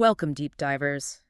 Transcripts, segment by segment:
Welcome, deep divers.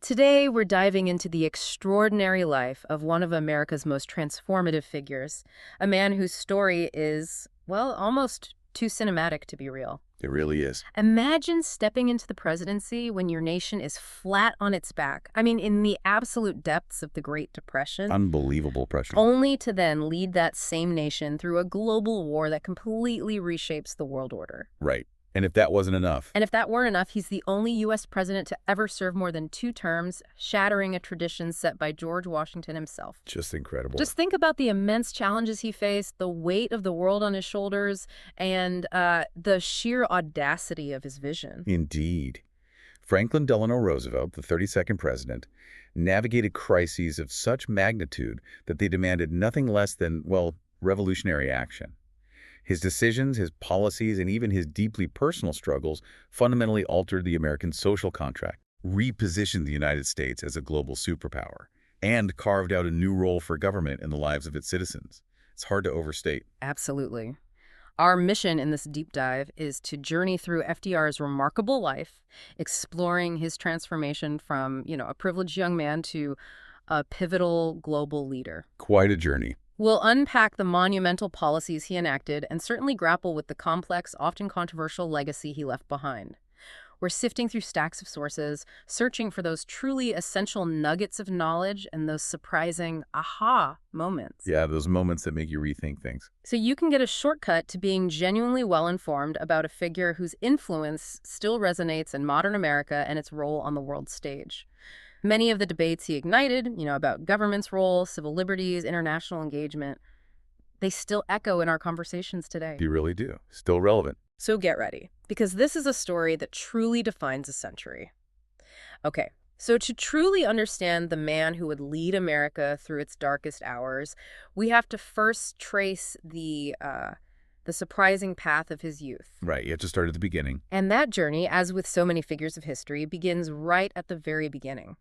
Today, we're diving into the extraordinary life of one of America's most transformative figures, a man whose story is, well, almost too cinematic to be real. It really is. Imagine stepping into the presidency when your nation is flat on its back. I mean, in the absolute depths of the Great Depression. Unbelievable pressure. Only to then lead that same nation through a global war that completely reshapes the world order. Right. And if that wasn't enough. And if that weren't enough, he's the only U.S. president to ever serve more than 2 terms, shattering a tradition set by George Washington himself. Just incredible. Just think about the immense challenges he faced, the weight of the world on his shoulders, and the sheer audacity of his vision. Indeed. Franklin Delano Roosevelt, the 32nd president, navigated crises of such magnitude that they demanded nothing less than, well, revolutionary action. His decisions, his policies, and even his deeply personal struggles fundamentally altered the American social contract, repositioned the United States as a global superpower, and carved out a new role for government in the lives of its citizens. It's hard to overstate. Absolutely. Our mission in this deep dive is to journey through FDR's remarkable life, exploring his transformation from, a privileged young man to a pivotal global leader. Quite a journey. We'll unpack the monumental policies he enacted and certainly grapple with the complex, often controversial legacy he left behind. We're sifting through stacks of sources, searching for those truly essential nuggets of knowledge and those surprising aha moments. Yeah, those moments that make you rethink things. So you can get a shortcut to being genuinely well-informed about a figure whose influence still resonates in modern America and its role on the world stage. Many of the debates he ignited, about government's role, civil liberties, international engagement, they still echo in our conversations today. They really do. Still relevant. So get ready, because this is a story that truly defines a century. Okay, so to truly understand the man who would lead America through its darkest hours, we have to first trace the surprising path of his youth. Right, you have to start at the beginning. And that journey, as with so many figures of history, begins right at the very beginning.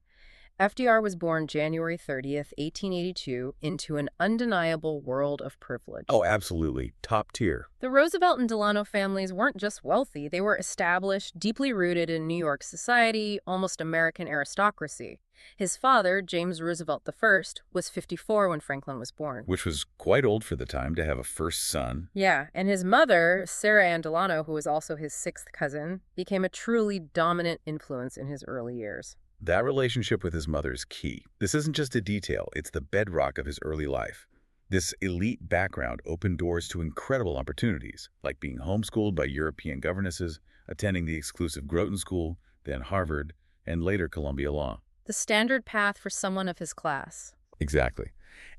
FDR was born January 30th, 1882, into an undeniable world of privilege. Oh, absolutely. Top tier. The Roosevelt and Delano families weren't just wealthy. They were established, deeply rooted in New York society, almost American aristocracy. His father, James Roosevelt I, was 54 when Franklin was born. Which was quite old for the time to have a first son. Yeah, and his mother, Sarah Ann Delano, who was also his 6th cousin, became a truly dominant influence in his early years. That relationship with his mother is key. This isn't just a detail, it's the bedrock of his early life. This elite background opened doors to incredible opportunities, like being homeschooled by European governesses, attending the exclusive Groton School, then Harvard, and later Columbia Law. The standard path for someone of his class. Exactly.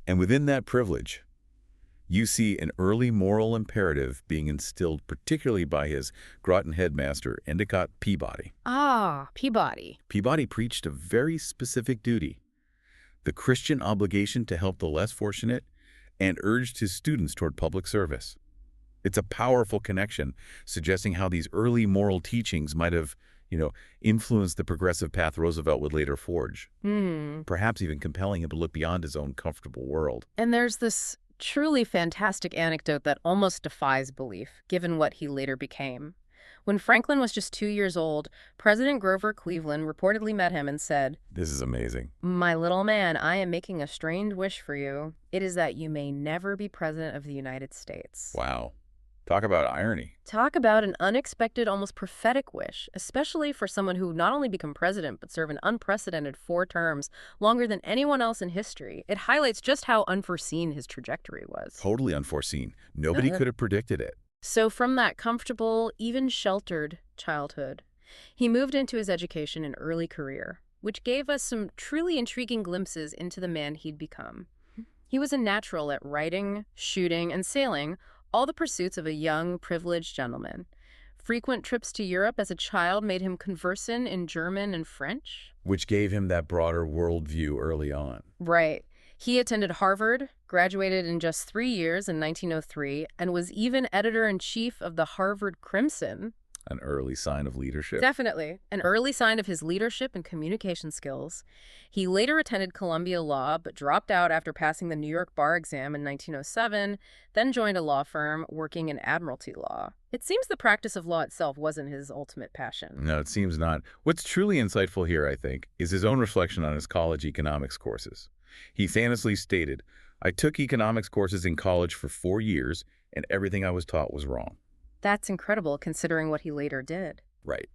And within that privilege, you see an early moral imperative being instilled particularly by his Groton headmaster, Endicott Peabody. Ah, Peabody. Peabody preached a very specific duty, the Christian obligation to help the less fortunate, and urged his students toward public service. It's a powerful connection, suggesting how these early moral teachings might have, influenced the progressive path Roosevelt would later forge. Perhaps even compelling him to look beyond his own comfortable world. And there's this truly fantastic anecdote that almost defies belief, given what he later became. When Franklin was just 2 years old, President Grover Cleveland reportedly met him and said, "This is amazing. My little man, I am making a strange wish for you. It is that you may never be president of the United States." Wow. Talk about irony. Talk about an unexpected, almost prophetic wish, especially for someone who not only become president, but serve an unprecedented 4 terms, longer than anyone else in history. It highlights just how unforeseen his trajectory was. Totally unforeseen. Nobody could have predicted it. So from that comfortable, even sheltered childhood, he moved into his education and early career, which gave us some truly intriguing glimpses into the man he'd become. He was a natural at writing, shooting, and sailing, all the pursuits of a young, privileged gentleman. Frequent trips to Europe as a child made him conversant in German and French. Which gave him that broader worldview early on. Right. He attended Harvard, graduated in just 3 years in 1903, and was even editor-in-chief of the Harvard Crimson. An early sign of leadership. Definitely. An early sign of his leadership and communication skills. He later attended Columbia Law, but dropped out after passing the New York bar exam in 1907, then joined a law firm working in admiralty law. It seems the practice of law itself wasn't his ultimate passion. No, it seems not. What's truly insightful here, I think, is his own reflection on his college economics courses. He famously stated, "I took economics courses in college for 4 years, and everything I was taught was wrong." That's incredible considering what he later did. Right.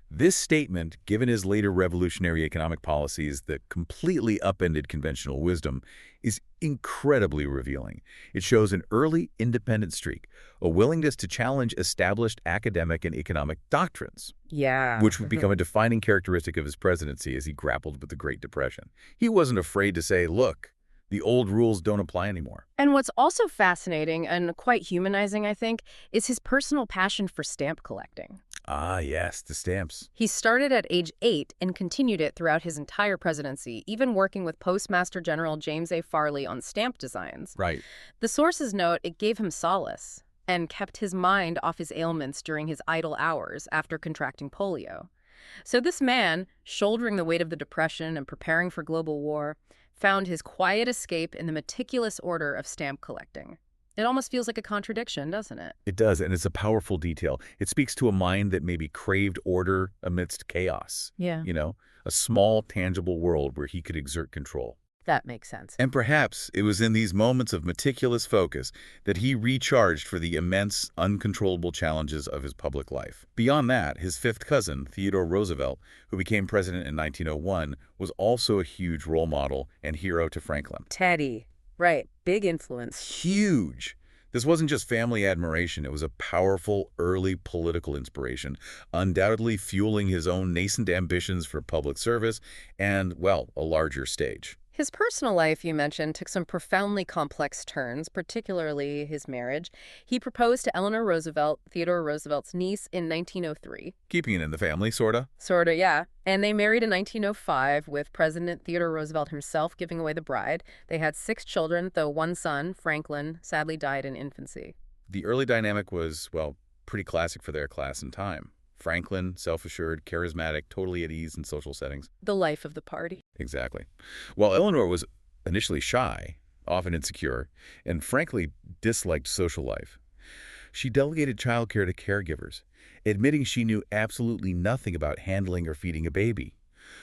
This statement, given his later revolutionary economic policies that completely upended conventional wisdom, is incredibly revealing. It shows an early independent streak, a willingness to challenge established academic and economic doctrines, Yeah. which would become a defining characteristic of his presidency as he grappled with the Great Depression. He wasn't afraid to say, look, the old rules don't apply anymore. And what's also fascinating and quite humanizing, I think, is his personal passion for stamp collecting. Ah, yes, the stamps. He started at age 8 and continued it throughout his entire presidency, even working with Postmaster General James A. Farley on stamp designs. Right. The sources note it gave him solace and kept his mind off his ailments during his idle hours after contracting polio. So this man, shouldering the weight of the Depression and preparing for global war, found his quiet escape in the meticulous order of stamp collecting. It almost feels like a contradiction, doesn't it? It does, and it's a powerful detail. It speaks to a mind that maybe craved order amidst chaos. Yeah. A small, tangible world where he could exert control. That makes sense. And perhaps it was in these moments of meticulous focus that he recharged for the immense, uncontrollable challenges of his public life. Beyond that, his fifth cousin, Theodore Roosevelt, who became president in 1901, was also a huge role model and hero to Franklin. Teddy. Right. Big influence. Huge. This wasn't just family admiration. It was a powerful, early political inspiration, undoubtedly fueling his own nascent ambitions for public service and, well, a larger stage. His personal life, you mentioned, took some profoundly complex turns, particularly his marriage. He proposed to Eleanor Roosevelt, Theodore Roosevelt's niece, in 1903. Keeping it in the family, sorta. Sorta, yeah. And they married in 1905, with President Theodore Roosevelt himself giving away the bride. They had 6 children, though one son, Franklin, sadly died in infancy. The early dynamic was, well, pretty classic for their class and time. Franklin, self-assured, charismatic, totally at ease in social settings. The life of the party. Exactly. While Eleanor was initially shy, often insecure, and frankly disliked social life, she delegated childcare to caregivers, admitting she knew absolutely nothing about handling or feeding a baby,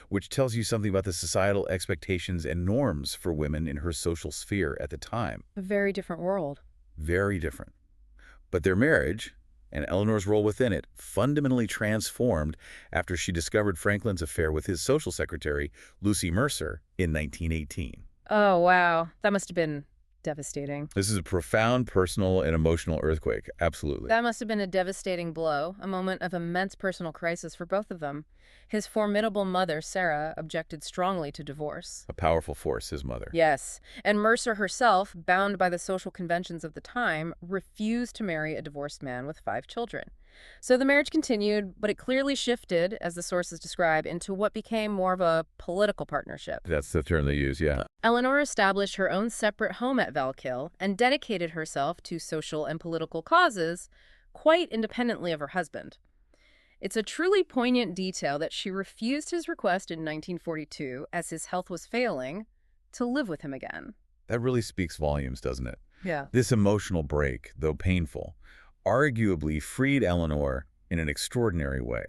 which tells you something about the societal expectations and norms for women in her social sphere at the time. A very different world. Very different. But their marriage, and Eleanor's role within it, fundamentally transformed after she discovered Franklin's affair with his social secretary, Lucy Mercer, in 1918. Oh, wow. That must have been devastating. This is a profound personal and emotional earthquake, absolutely. That must have been a devastating blow, a moment of immense personal crisis for both of them. His formidable mother, Sarah, objected strongly to divorce. A powerful force, his mother. Yes, and Mercer herself, bound by the social conventions of the time, refused to marry a divorced man with 5 children. So the marriage continued, but it clearly shifted, as the sources describe, into what became more of a political partnership. That's the term they use, yeah. Eleanor established her own separate home at Valkill and dedicated herself to social and political causes, quite independently of her husband. It's a truly poignant detail that she refused his request in 1942, as his health was failing, to live with him again. That really speaks volumes, doesn't it? Yeah. This emotional break, though painful, arguably freed Eleanor in an extraordinary way.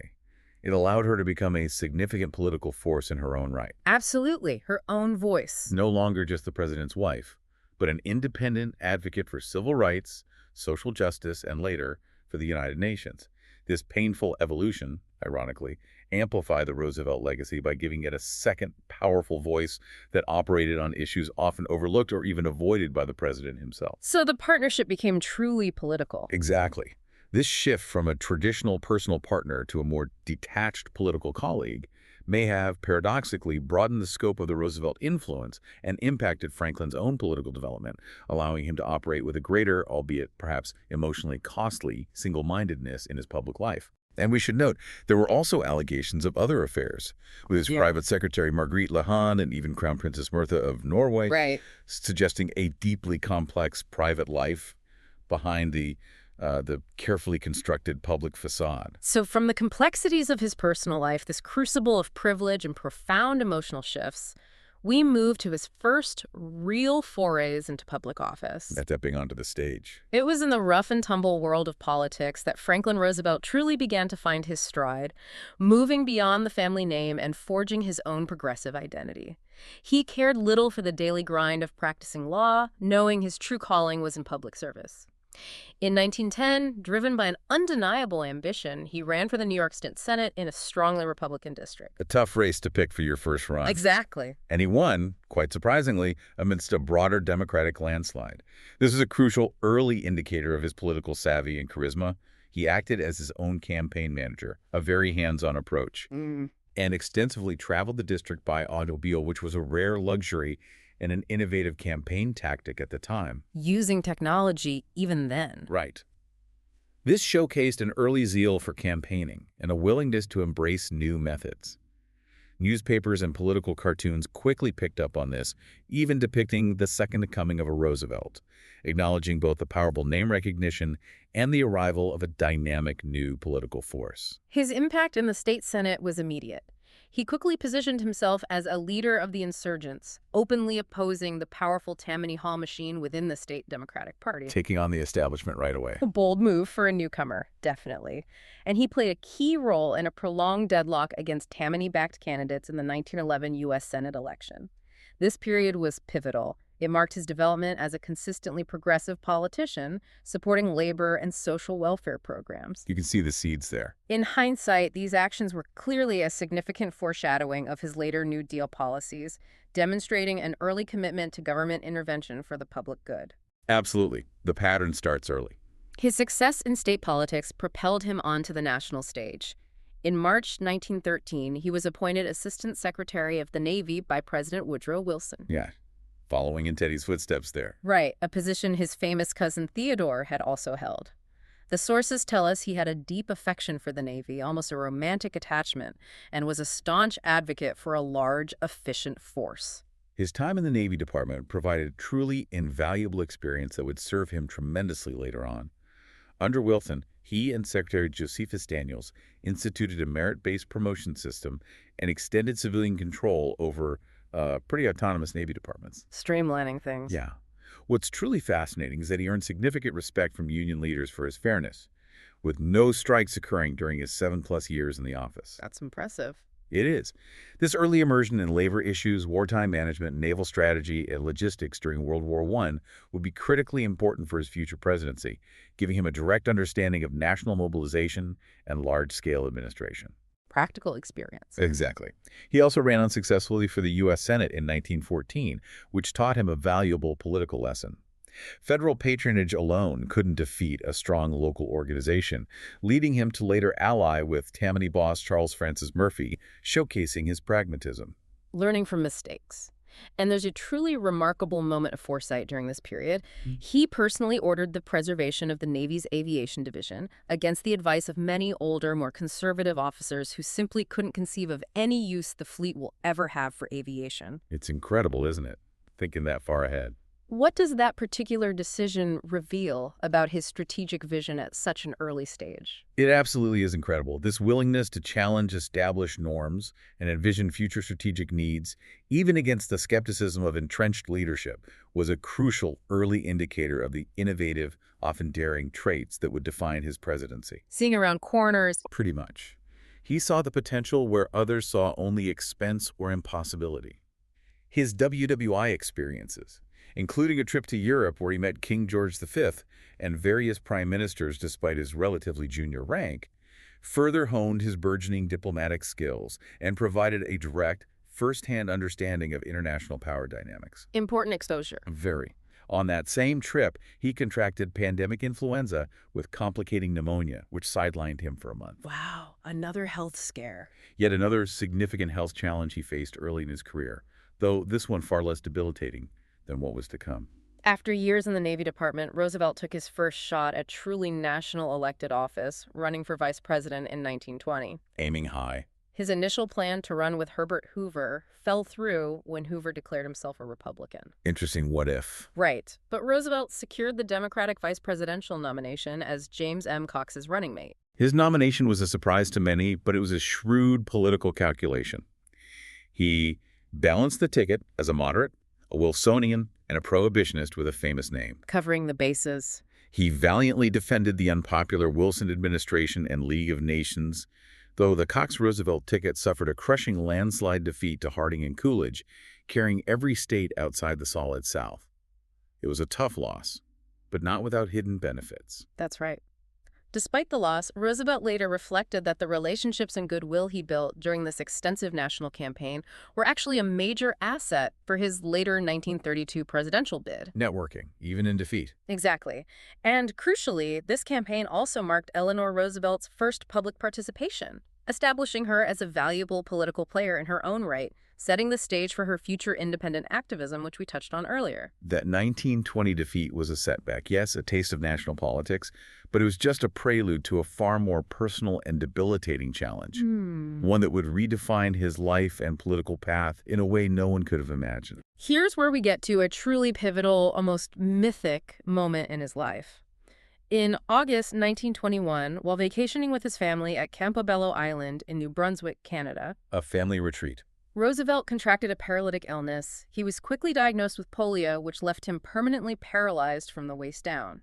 It allowed her to become a significant political force in her own right. Absolutely, her own voice. No longer just the president's wife, but an independent advocate for civil rights, social justice, and later, for the United Nations. This painful evolution, ironically, amplified the Roosevelt legacy by giving it a second powerful voice that operated on issues often overlooked or even avoided by the president himself. So the partnership became truly political. Exactly. This shift from a traditional personal partner to a more detached political colleague may have, paradoxically, broadened the scope of the Roosevelt influence and impacted Franklin's own political development, allowing him to operate with a greater, albeit perhaps emotionally costly, single-mindedness in his public life. And we should note, there were also allegations of other affairs, with his private secretary Marguerite Lahan and even Crown Princess Martha of Norway, Right. suggesting a deeply complex private life behind the the carefully constructed public facade. So from the complexities of his personal life, this crucible of privilege and profound emotional shifts, we move to his first real forays into public office. That's stepping onto the stage. It was in the rough and tumble world of politics that Franklin Roosevelt truly began to find his stride, moving beyond the family name and forging his own progressive identity. He cared little for the daily grind of practicing law, knowing his true calling was in public service. In 1910, driven by an undeniable ambition, he ran for the New York State Senate in a strongly Republican district. A tough race to pick for your first run. Exactly. And he won, quite surprisingly, amidst a broader Democratic landslide. This is a crucial early indicator of his political savvy and charisma. He acted as his own campaign manager, a very hands-on approach, and extensively traveled the district by automobile, which was a rare luxury and an innovative campaign tactic at the time. Using technology even then. Right. This showcased an early zeal for campaigning and a willingness to embrace new methods. Newspapers and political cartoons quickly picked up on this, even depicting the second coming of a Roosevelt, acknowledging both the powerful name recognition and the arrival of a dynamic new political force. His impact in the state Senate was immediate. He quickly positioned himself as a leader of the insurgents, openly opposing the powerful Tammany Hall machine within the state Democratic Party. Taking on the establishment right away. A bold move for a newcomer, definitely. And he played a key role in a prolonged deadlock against Tammany-backed candidates in the 1911 U.S. Senate election. This period was pivotal. It marked his development as a consistently progressive politician, supporting labor and social welfare programs. You can see the seeds there. In hindsight, these actions were clearly a significant foreshadowing of his later New Deal policies, demonstrating an early commitment to government intervention for the public good. Absolutely. The pattern starts early. His success in state politics propelled him onto the national stage. In March 1913, he was appointed Assistant Secretary of the Navy by President Woodrow Wilson. Yeah. Following in Teddy's footsteps there. Right, a position his famous cousin Theodore had also held. The sources tell us he had a deep affection for the Navy, almost a romantic attachment, and was a staunch advocate for a large, efficient force. His time in the Navy Department provided a truly invaluable experience that would serve him tremendously later on. Under Wilson, he and Secretary Josephus Daniels instituted a merit-based promotion system and extended civilian control over pretty autonomous Navy departments. Streamlining things. Yeah. What's truly fascinating is that he earned significant respect from union leaders for his fairness, with no strikes occurring during his 7+ years in the office. That's impressive. It is. This early immersion in labor issues, wartime management, naval strategy, and logistics during World War I would be critically important for his future presidency, giving him a direct understanding of national mobilization and large-scale administration. Practical experience. Exactly. He also ran unsuccessfully for the U.S. Senate in 1914, which taught him a valuable political lesson. Federal patronage alone couldn't defeat a strong local organization, leading him to later ally with Tammany boss Charles Francis Murphy, showcasing his pragmatism. Learning from mistakes. And there's a truly remarkable moment of foresight during this period. He personally ordered the preservation of the Navy's aviation division against the advice of many older, more conservative officers who simply couldn't conceive of any use the fleet will ever have for aviation. It's incredible, isn't it? Thinking that far ahead. What does that particular decision reveal about his strategic vision at such an early stage? It absolutely is incredible. This willingness to challenge established norms and envision future strategic needs, even against the skepticism of entrenched leadership, was a crucial early indicator of the innovative, often daring traits that would define his presidency. Seeing around corners. Pretty much. He saw the potential where others saw only expense or impossibility. His WWI experiences, including a trip to Europe where he met King George V and various prime ministers despite his relatively junior rank, further honed his burgeoning diplomatic skills and provided a direct, first-hand understanding of international power dynamics. Important exposure. Very. On that same trip, he contracted pandemic influenza with complicating pneumonia, which sidelined him for a month. Wow, another health scare. Yet another significant health challenge he faced early in his career, though this one far less debilitating than what was to come. After years in the Navy Department, Roosevelt took his first shot at truly national elected office, running for vice president in 1920. Aiming high. His initial plan to run with Herbert Hoover fell through when Hoover declared himself a Republican. Interesting what if. Right. But Roosevelt secured the Democratic vice presidential nomination as James M. Cox's running mate. His nomination was a surprise to many, but it was a shrewd political calculation. He balanced the ticket as a moderate, a Wilsonian, and a prohibitionist with a famous name. Covering the bases. He valiantly defended the unpopular Wilson administration and League of Nations, though the Cox-Roosevelt ticket suffered a crushing landslide defeat to Harding and Coolidge, carrying every state outside the Solid South. It was a tough loss, but not without hidden benefits. That's right. Despite the loss, Roosevelt later reflected that the relationships and goodwill he built during this extensive national campaign were actually a major asset for his later 1932 presidential bid. Networking, even in defeat. Exactly. And crucially, this campaign also marked Eleanor Roosevelt's first public participation, establishing her as a valuable political player in her own right, setting the stage for her future independent activism, which we touched on earlier. That 1920 defeat was a setback, yes, a taste of national politics, but it was just a prelude to a far more personal and debilitating challenge, one that would redefine his life and political path in a way no one could have imagined. Here's where we get to a truly pivotal, almost mythic moment in his life. In August 1921, while vacationing with his family at Campobello Island in New Brunswick, Canada, A family retreat. Roosevelt contracted a paralytic illness. He was quickly diagnosed with polio, which left him permanently paralyzed from the waist down.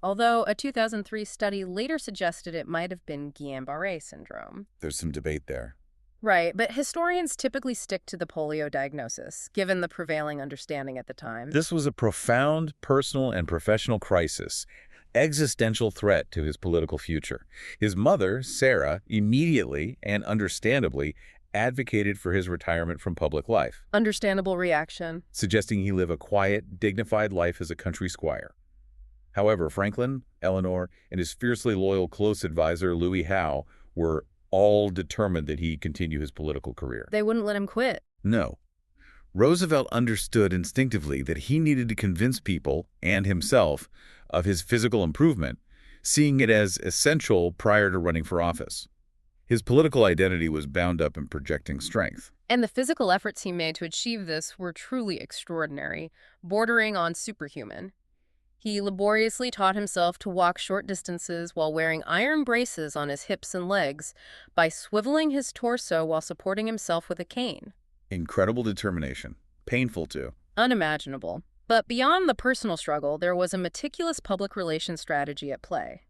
Although a 2003 study later suggested it might have been Guillain-Barré syndrome. There's some debate there. Right, but historians typically stick to the polio diagnosis, given the prevailing understanding at the time. This was a profound personal and professional crisis, existential threat to his political future. His mother, Sarah, immediately and understandably advocated for his retirement from public life. Understandable reaction. Suggesting he live a quiet, dignified life as a country squire. However, Franklin, Eleanor, and his fiercely loyal close advisor, Louis Howe, were all determined that he continue his political career. They wouldn't let him quit. No. Roosevelt understood instinctively that he needed to convince people, and himself, of his physical improvement, seeing it as essential prior to running for office. His political identity was bound up in projecting strength. And the physical efforts he made to achieve this were truly extraordinary, bordering on superhuman. He laboriously taught himself to walk short distances while wearing iron braces on his hips and legs by swiveling his torso while supporting himself with a cane. Incredible determination. Painful, too. Unimaginable. But beyond the personal struggle, there was a meticulous public relations strategy at play.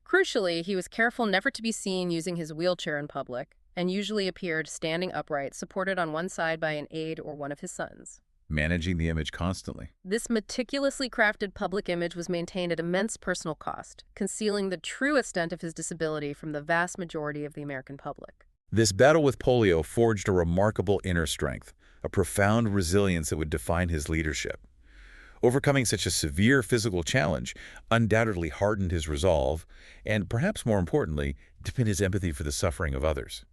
Crucially, he was careful never to be seen using his wheelchair in public, and usually appeared standing upright, supported on one side by an aide or one of his sons. Managing the image constantly. This meticulously crafted public image was maintained at immense personal cost, concealing the true extent of his disability from the vast majority of the American public. This battle with polio forged a remarkable inner strength, a profound resilience that would define his leadership. Overcoming such a severe physical challenge undoubtedly hardened his resolve and, perhaps more importantly, deepened his empathy for the suffering of others.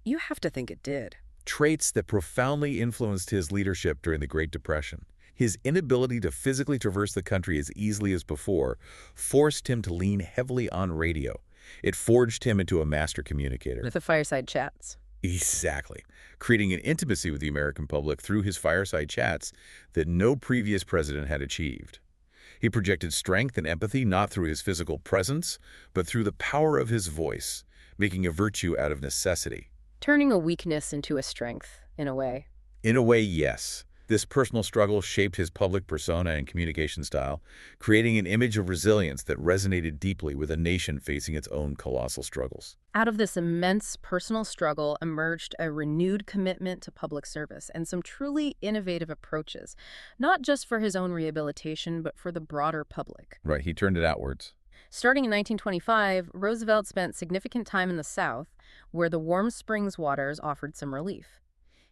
You have to think it did. Traits that profoundly influenced his leadership during the Great Depression. His inability to physically traverse the country as easily as before forced him to lean heavily on radio. It forged him into a master communicator. With the fireside chats. Exactly. Creating an intimacy with the American public through his fireside chats that no previous president had achieved. He projected strength and empathy not through his physical presence, but through the power of his voice, making a virtue out of necessity. Turning a weakness into a strength, in a way. In a way, yes. This personal struggle shaped his public persona and communication style, creating an image of resilience that resonated deeply with a nation facing its own colossal struggles. Out of this immense personal struggle emerged a renewed commitment to public service and some truly innovative approaches, not just for his own rehabilitation, but for the broader public. Right, he turned it outwards. Starting in 1925, Roosevelt spent significant time in the South, where the Warm Springs waters offered some relief.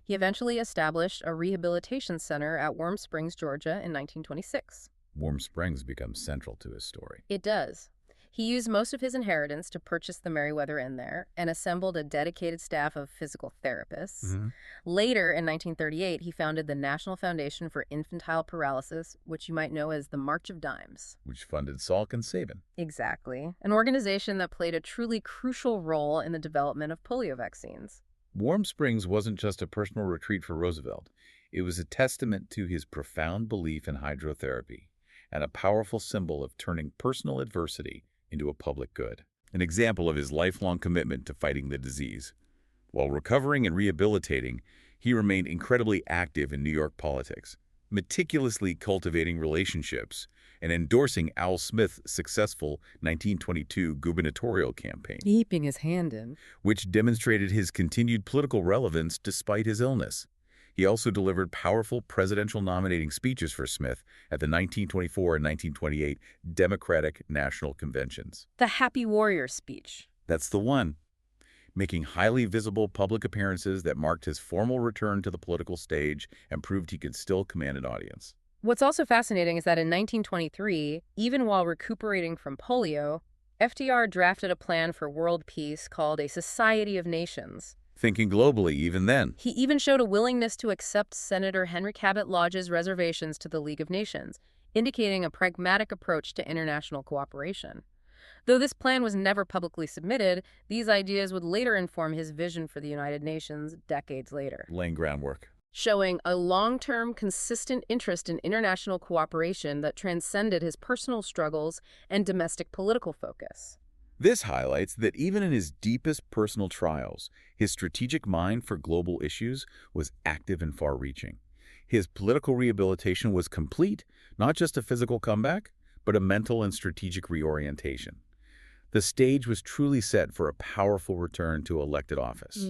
He eventually established a rehabilitation center at Warm Springs, Georgia in 1926. Warm Springs becomes central to his story. It does. He used most of his inheritance to purchase the Meriwether Inn there and assembled a dedicated staff of physical therapists. Later, in 1938, he founded the National Foundation for Infantile Paralysis, which you might know as the March of Dimes. Which funded Salk and Sabin. Exactly. An organization that played a truly crucial role in the development of polio vaccines. Warm Springs wasn't just a personal retreat for Roosevelt. It was a testament to his profound belief in hydrotherapy and a powerful symbol of turning personal adversity into a public good. An example of his lifelong commitment to fighting the disease. While recovering and rehabilitating, he remained incredibly active in New York politics, meticulously cultivating relationships and endorsing Al Smith's successful 1922 gubernatorial campaign, Keeping his hand in. which demonstrated his continued political relevance despite his illness. He also delivered powerful presidential nominating speeches for Smith at the 1924 and 1928 Democratic National Conventions. The Happy Warrior speech. That's the one. Making highly visible public appearances that marked his formal return to the political stage and proved he could still command an audience. What's also fascinating is that in 1923, even while recuperating from polio, FDR drafted a plan for world peace called a Society of Nations. Thinking globally even then. He even showed a willingness to accept Senator Henry Cabot Lodge's reservations to the League of Nations, indicating a pragmatic approach to international cooperation. Though this plan was never publicly submitted, these ideas would later inform his vision for the United Nations decades later, Laying groundwork. showing a long-term, consistent interest in international cooperation that transcended his personal struggles and domestic political focus. This highlights that even in his deepest personal trials, his strategic mind for global issues was active and far-reaching. His political rehabilitation was complete, not just a physical comeback, but a mental and strategic reorientation. The stage was truly set for a powerful return to elected office.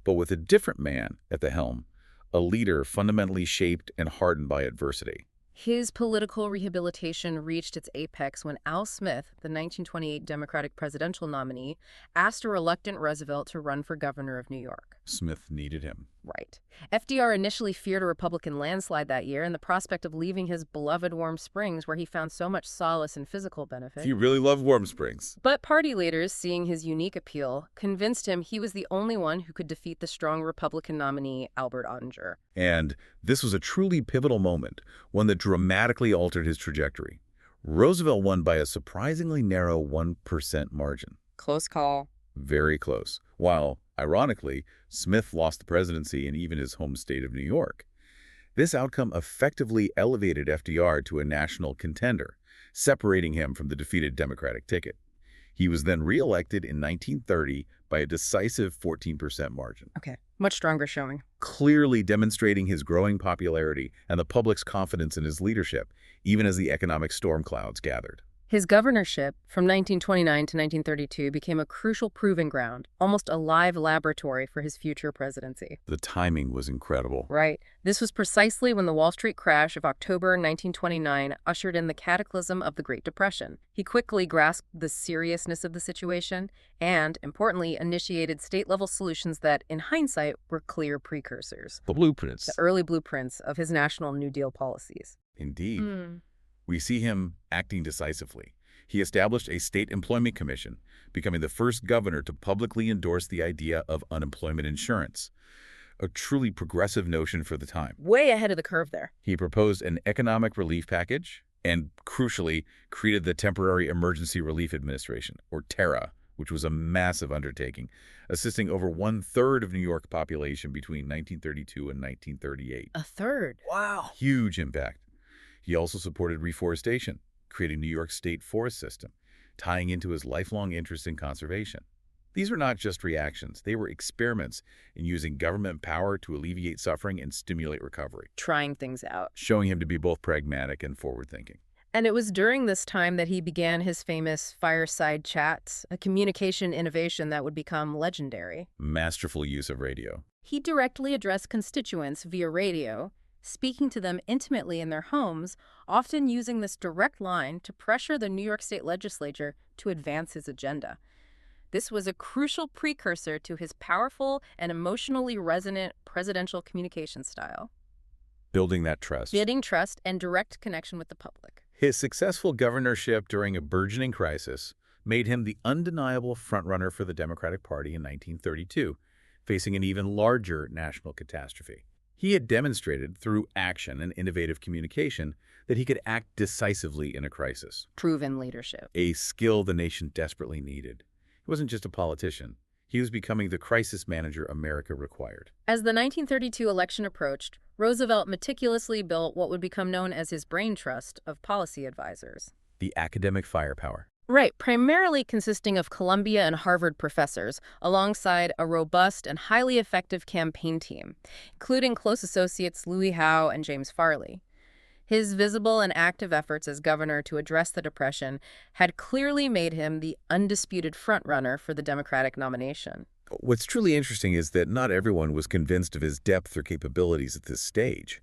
But with a different man at the helm, a leader fundamentally shaped and hardened by adversity. His political rehabilitation reached its apex when Al Smith, the 1928 Democratic presidential nominee, asked a reluctant Roosevelt to run for governor of New York. Smith needed him. Right. FDR initially feared a Republican landslide that year and the prospect of leaving his beloved Warm Springs, where he found so much solace and physical benefit. He really loved Warm Springs. But party leaders, seeing his unique appeal, convinced him he was the only one who could defeat the strong Republican nominee, Albert Ottinger. And this was a truly pivotal moment, one that dramatically altered his trajectory. Roosevelt won by a surprisingly narrow 1% margin. Close call. Very close. While, ironically, Smith lost the presidency in even his home state of New York. This outcome effectively elevated FDR to a national contender, separating him from the defeated Democratic ticket. He was then re-elected in 1930 by a decisive 14% margin. Okay, much stronger showing. Clearly demonstrating his growing popularity and the public's confidence in his leadership, even as the economic storm clouds gathered. His governorship from 1929 to 1932 became a crucial proving ground, almost a live laboratory for his future presidency. The timing was incredible. Right. This was precisely when the Wall Street crash of October 1929 ushered in the cataclysm of the Great Depression. He quickly grasped the seriousness of the situation and, importantly, initiated state-level solutions that, in hindsight, were clear precursors. The blueprints. The early blueprints of his National New Deal policies. Indeed. We see him acting decisively. He established a state employment commission, becoming the first governor to publicly endorse the idea of unemployment insurance, a truly progressive notion for the time. Way ahead of the curve there. He proposed an economic relief package and, crucially, created the Temporary Emergency Relief Administration, or TERA, which was a massive undertaking, assisting over 1/3 of New York population between 1932 and 1938. A third. Wow. Huge impact. He also supported reforestation, creating New York State forest system, tying into his lifelong interest in conservation. These were not just reactions. They were experiments in using government power to alleviate suffering and stimulate recovery, Trying things out. showing him to be both pragmatic and forward-thinking. And it was during this time that he began his famous fireside chats, a communication innovation that would become legendary. Masterful use of radio. He directly addressed constituents via radio, speaking to them intimately in their homes, often using this direct line to pressure the New York State legislature to advance his agenda. This was a crucial precursor to his powerful and emotionally resonant presidential communication style. Building that trust. Building trust and direct connection with the public. His successful governorship during a burgeoning crisis made him the undeniable frontrunner for the Democratic Party in 1932, facing an even larger national catastrophe. He had demonstrated through action and innovative communication that he could act decisively in a crisis, Proven leadership. a skill the nation desperately needed. He wasn't just a politician. He was becoming the crisis manager America required. As the 1932 election approached, Roosevelt meticulously built what would become known as his brain trust of policy advisors. The academic firepower. Right, primarily consisting of Columbia and Harvard professors, alongside a robust and highly effective campaign team, including close associates Louis Howe and James Farley. His visible and active efforts as governor to address the Depression had clearly made him the undisputed frontrunner for the Democratic nomination. What's truly interesting is that not everyone was convinced of his depth or capabilities at this stage.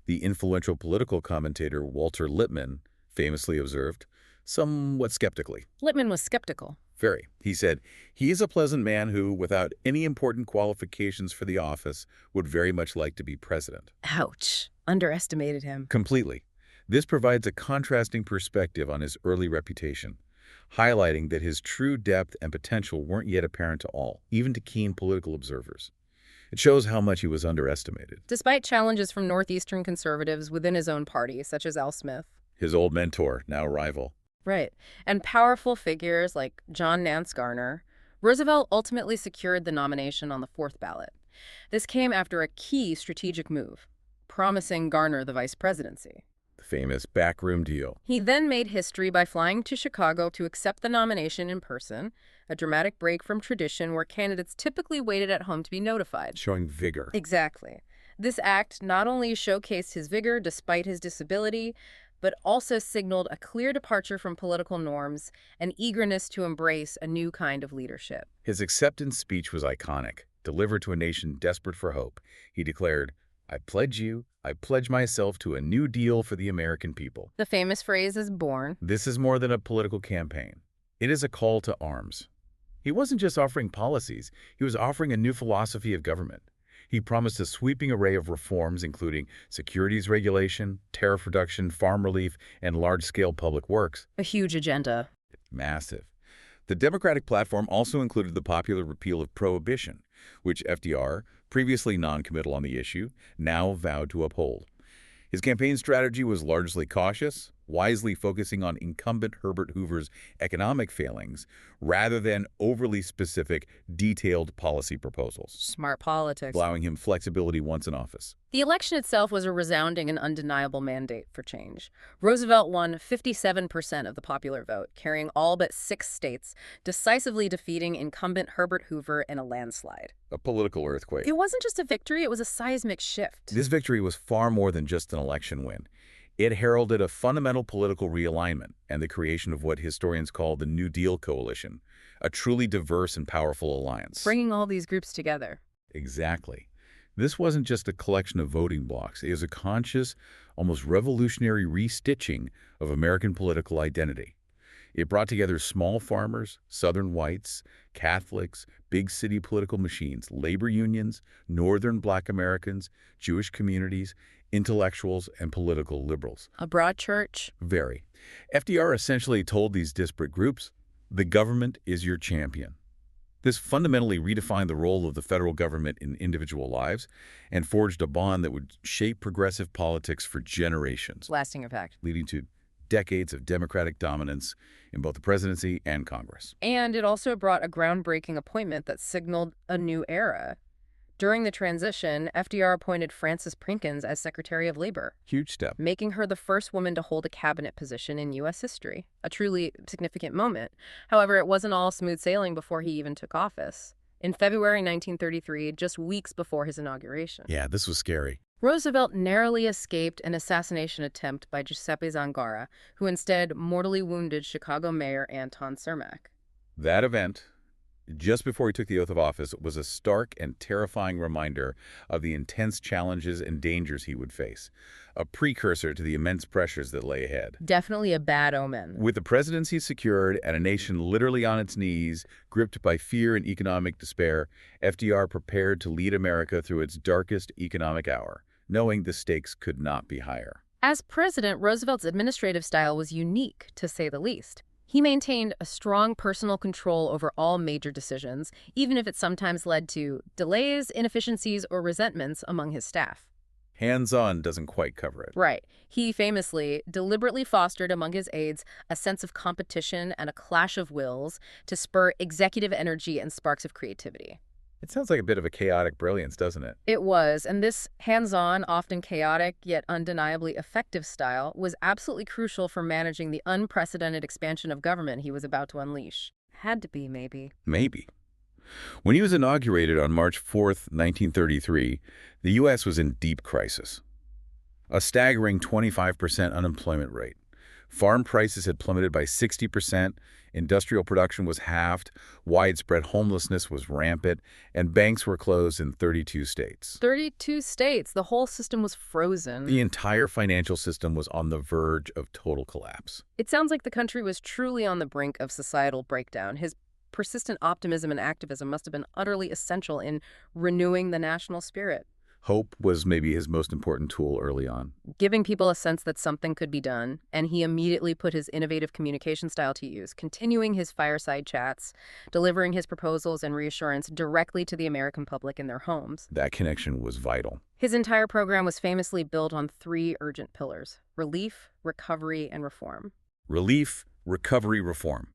The influential political commentator Walter Lippmann famously observed, somewhat skeptically. Lippmann was skeptical. Very. He said, "He is a pleasant man who, without any important qualifications for the office, would very much like to be president." Ouch. Underestimated him. Completely. This provides a contrasting perspective on his early reputation, highlighting that his true depth and potential weren't yet apparent to all, even to keen political observers. It shows how much he was underestimated. Despite challenges from Northeastern conservatives within his own party, such as Al Smith. His old mentor, now rival. Right. And powerful figures like John Nance Garner, Roosevelt ultimately secured the nomination on the fourth ballot. This came after a key strategic move, promising Garner the vice presidency. The famous backroom deal. He then made history by flying to Chicago to accept the nomination in person, a dramatic break from tradition where candidates typically waited at home to be notified. Showing vigor. Exactly. This act not only showcased his vigor despite his disability, but also signaled a clear departure from political norms and eagerness to embrace a new kind of leadership. His acceptance speech was iconic. Delivered to a nation desperate for hope, he declared, I pledge myself to a new deal for the American people." The famous phrase is born. This is more than a political campaign. It is a call to arms. He wasn't just offering policies, he was offering a new philosophy of government. He promised a sweeping array of reforms, including securities regulation, tariff reduction, farm relief, and large-scale public works. A huge agenda. Massive. The Democratic platform also included the popular repeal of prohibition, which FDR, previously non-committal on the issue, now vowed to uphold. His campaign strategy was largely cautious, wisely focusing on incumbent Herbert Hoover's economic failings rather than overly specific, detailed policy proposals. Smart politics. Allowing him flexibility once in office. The election itself was a resounding and undeniable mandate for change. Roosevelt won 57% of the popular vote, carrying all but 6 states, decisively defeating incumbent Herbert Hoover in a landslide. A political earthquake. It wasn't just a victory, it was a seismic shift. This victory was far more than just an election win. It heralded a fundamental political realignment and the creation of what historians call the New Deal coalition, a truly diverse and powerful alliance. Bringing all these groups together. Exactly. This wasn't just a collection of voting blocks. It was a conscious, almost revolutionary restitching of American political identity. It brought together small farmers, Southern whites, Catholics, big city political machines, labor unions, Northern Black Americans, Jewish communities, intellectuals, and political liberals. A broad church. Very. FDR essentially told these disparate groups, the government is your champion. This fundamentally redefined the role of the federal government in individual lives and forged a bond that would shape progressive politics for generations. Lasting effect. Leading to decades of Democratic dominance in both the presidency and Congress. And it also brought a groundbreaking appointment that signaled a new era. During the transition, FDR appointed Frances Prinkins as Secretary of Labor. Huge step. Making her the first woman to hold a cabinet position in U.S. history. A truly significant moment. However, it wasn't all smooth sailing before he even took office. In February 1933, just weeks before his inauguration. Yeah, this was scary. Roosevelt narrowly escaped an assassination attempt by Giuseppe Zangara, who instead mortally wounded Chicago Mayor Anton Cermak. That event, just before he took the oath of office, was a stark and terrifying reminder of the intense challenges and dangers he would face, a precursor to the immense pressures that lay ahead. Definitely a bad omen. With the presidency secured and a nation literally on its knees, gripped by fear and economic despair, FDR prepared to lead America through its darkest economic hour, knowing the stakes could not be higher. As president, Roosevelt's administrative style was unique, to say the least. He maintained a strong personal control over all major decisions, even if it sometimes led to delays, inefficiencies, or resentments among his staff. Hands-on doesn't quite cover it. Right. He famously deliberately fostered among his aides a sense of competition and a clash of wills to spur executive energy and sparks of creativity. It sounds like a bit of a chaotic brilliance, doesn't it? It was, and this hands-on, often chaotic, yet undeniably effective style was absolutely crucial for managing the unprecedented expansion of government he was about to unleash. Had to be, maybe. Maybe. When he was inaugurated on March 4th, 1933, the U.S. was in deep crisis. A staggering 25% unemployment rate. Farm prices had plummeted by 60%, industrial production was halved, widespread homelessness was rampant, and banks were closed in 32 states. 32 states. The whole system was frozen. The entire financial system was on the verge of total collapse. It sounds like the country was truly on the brink of societal breakdown. His persistent optimism and activism must have been utterly essential in renewing the national spirit. Hope was maybe his most important tool early on. Giving people a sense that something could be done, and he immediately put his innovative communication style to use, continuing his fireside chats, delivering his proposals and reassurance directly to the American public in their homes. That connection was vital. His entire program was famously built on three urgent pillars: relief, recovery, and reform. Relief, recovery, reform.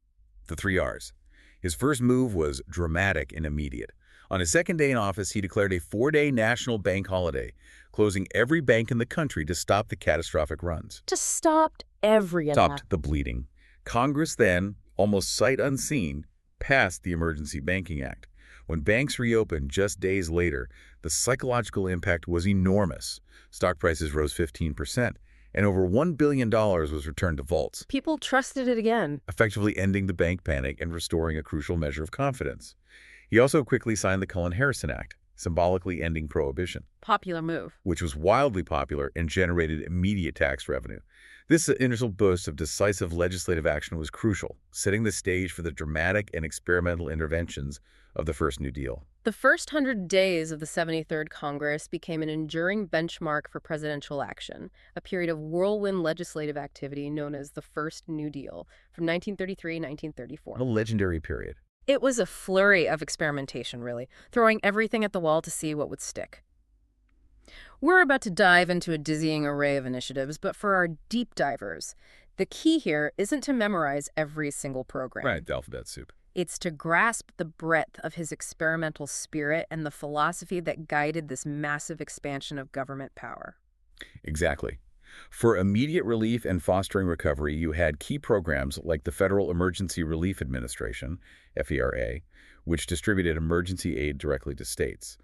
The 3 R's. His first move was dramatic and immediate. On his second day in office, he declared a 4-day national bank holiday, closing every bank in the country to stop the catastrophic runs. Just stopped every attack. Stopped the bleeding. Congress then, almost sight unseen, passed the Emergency Banking Act. When banks reopened just days later, the psychological impact was enormous. Stock prices rose 15%, and over $1 billion was returned to vaults, People trusted it again. effectively ending the bank panic and restoring a crucial measure of confidence. He also quickly signed the Cullen-Harrison Act, symbolically ending prohibition, Popular move. which was wildly popular and generated immediate tax revenue. This initial burst of decisive legislative action was crucial, setting the stage for the dramatic and experimental interventions of the first New Deal. The first 100 days of the 73rd Congress became an enduring benchmark for presidential action, a period of whirlwind legislative activity known as the First New Deal from 1933-1934. A legendary period. It was a flurry of experimentation, really, throwing everything at the wall to see what would stick. We're about to dive into a dizzying array of initiatives, but for our deep divers, the key here isn't to memorize every single program. Right, the alphabet soup. It's to grasp the breadth of his experimental spirit and the philosophy that guided this massive expansion of government power. Exactly. For immediate relief and fostering recovery, you had key programs like the Federal Emergency Relief Administration, FERA, which distributed emergency aid directly to states.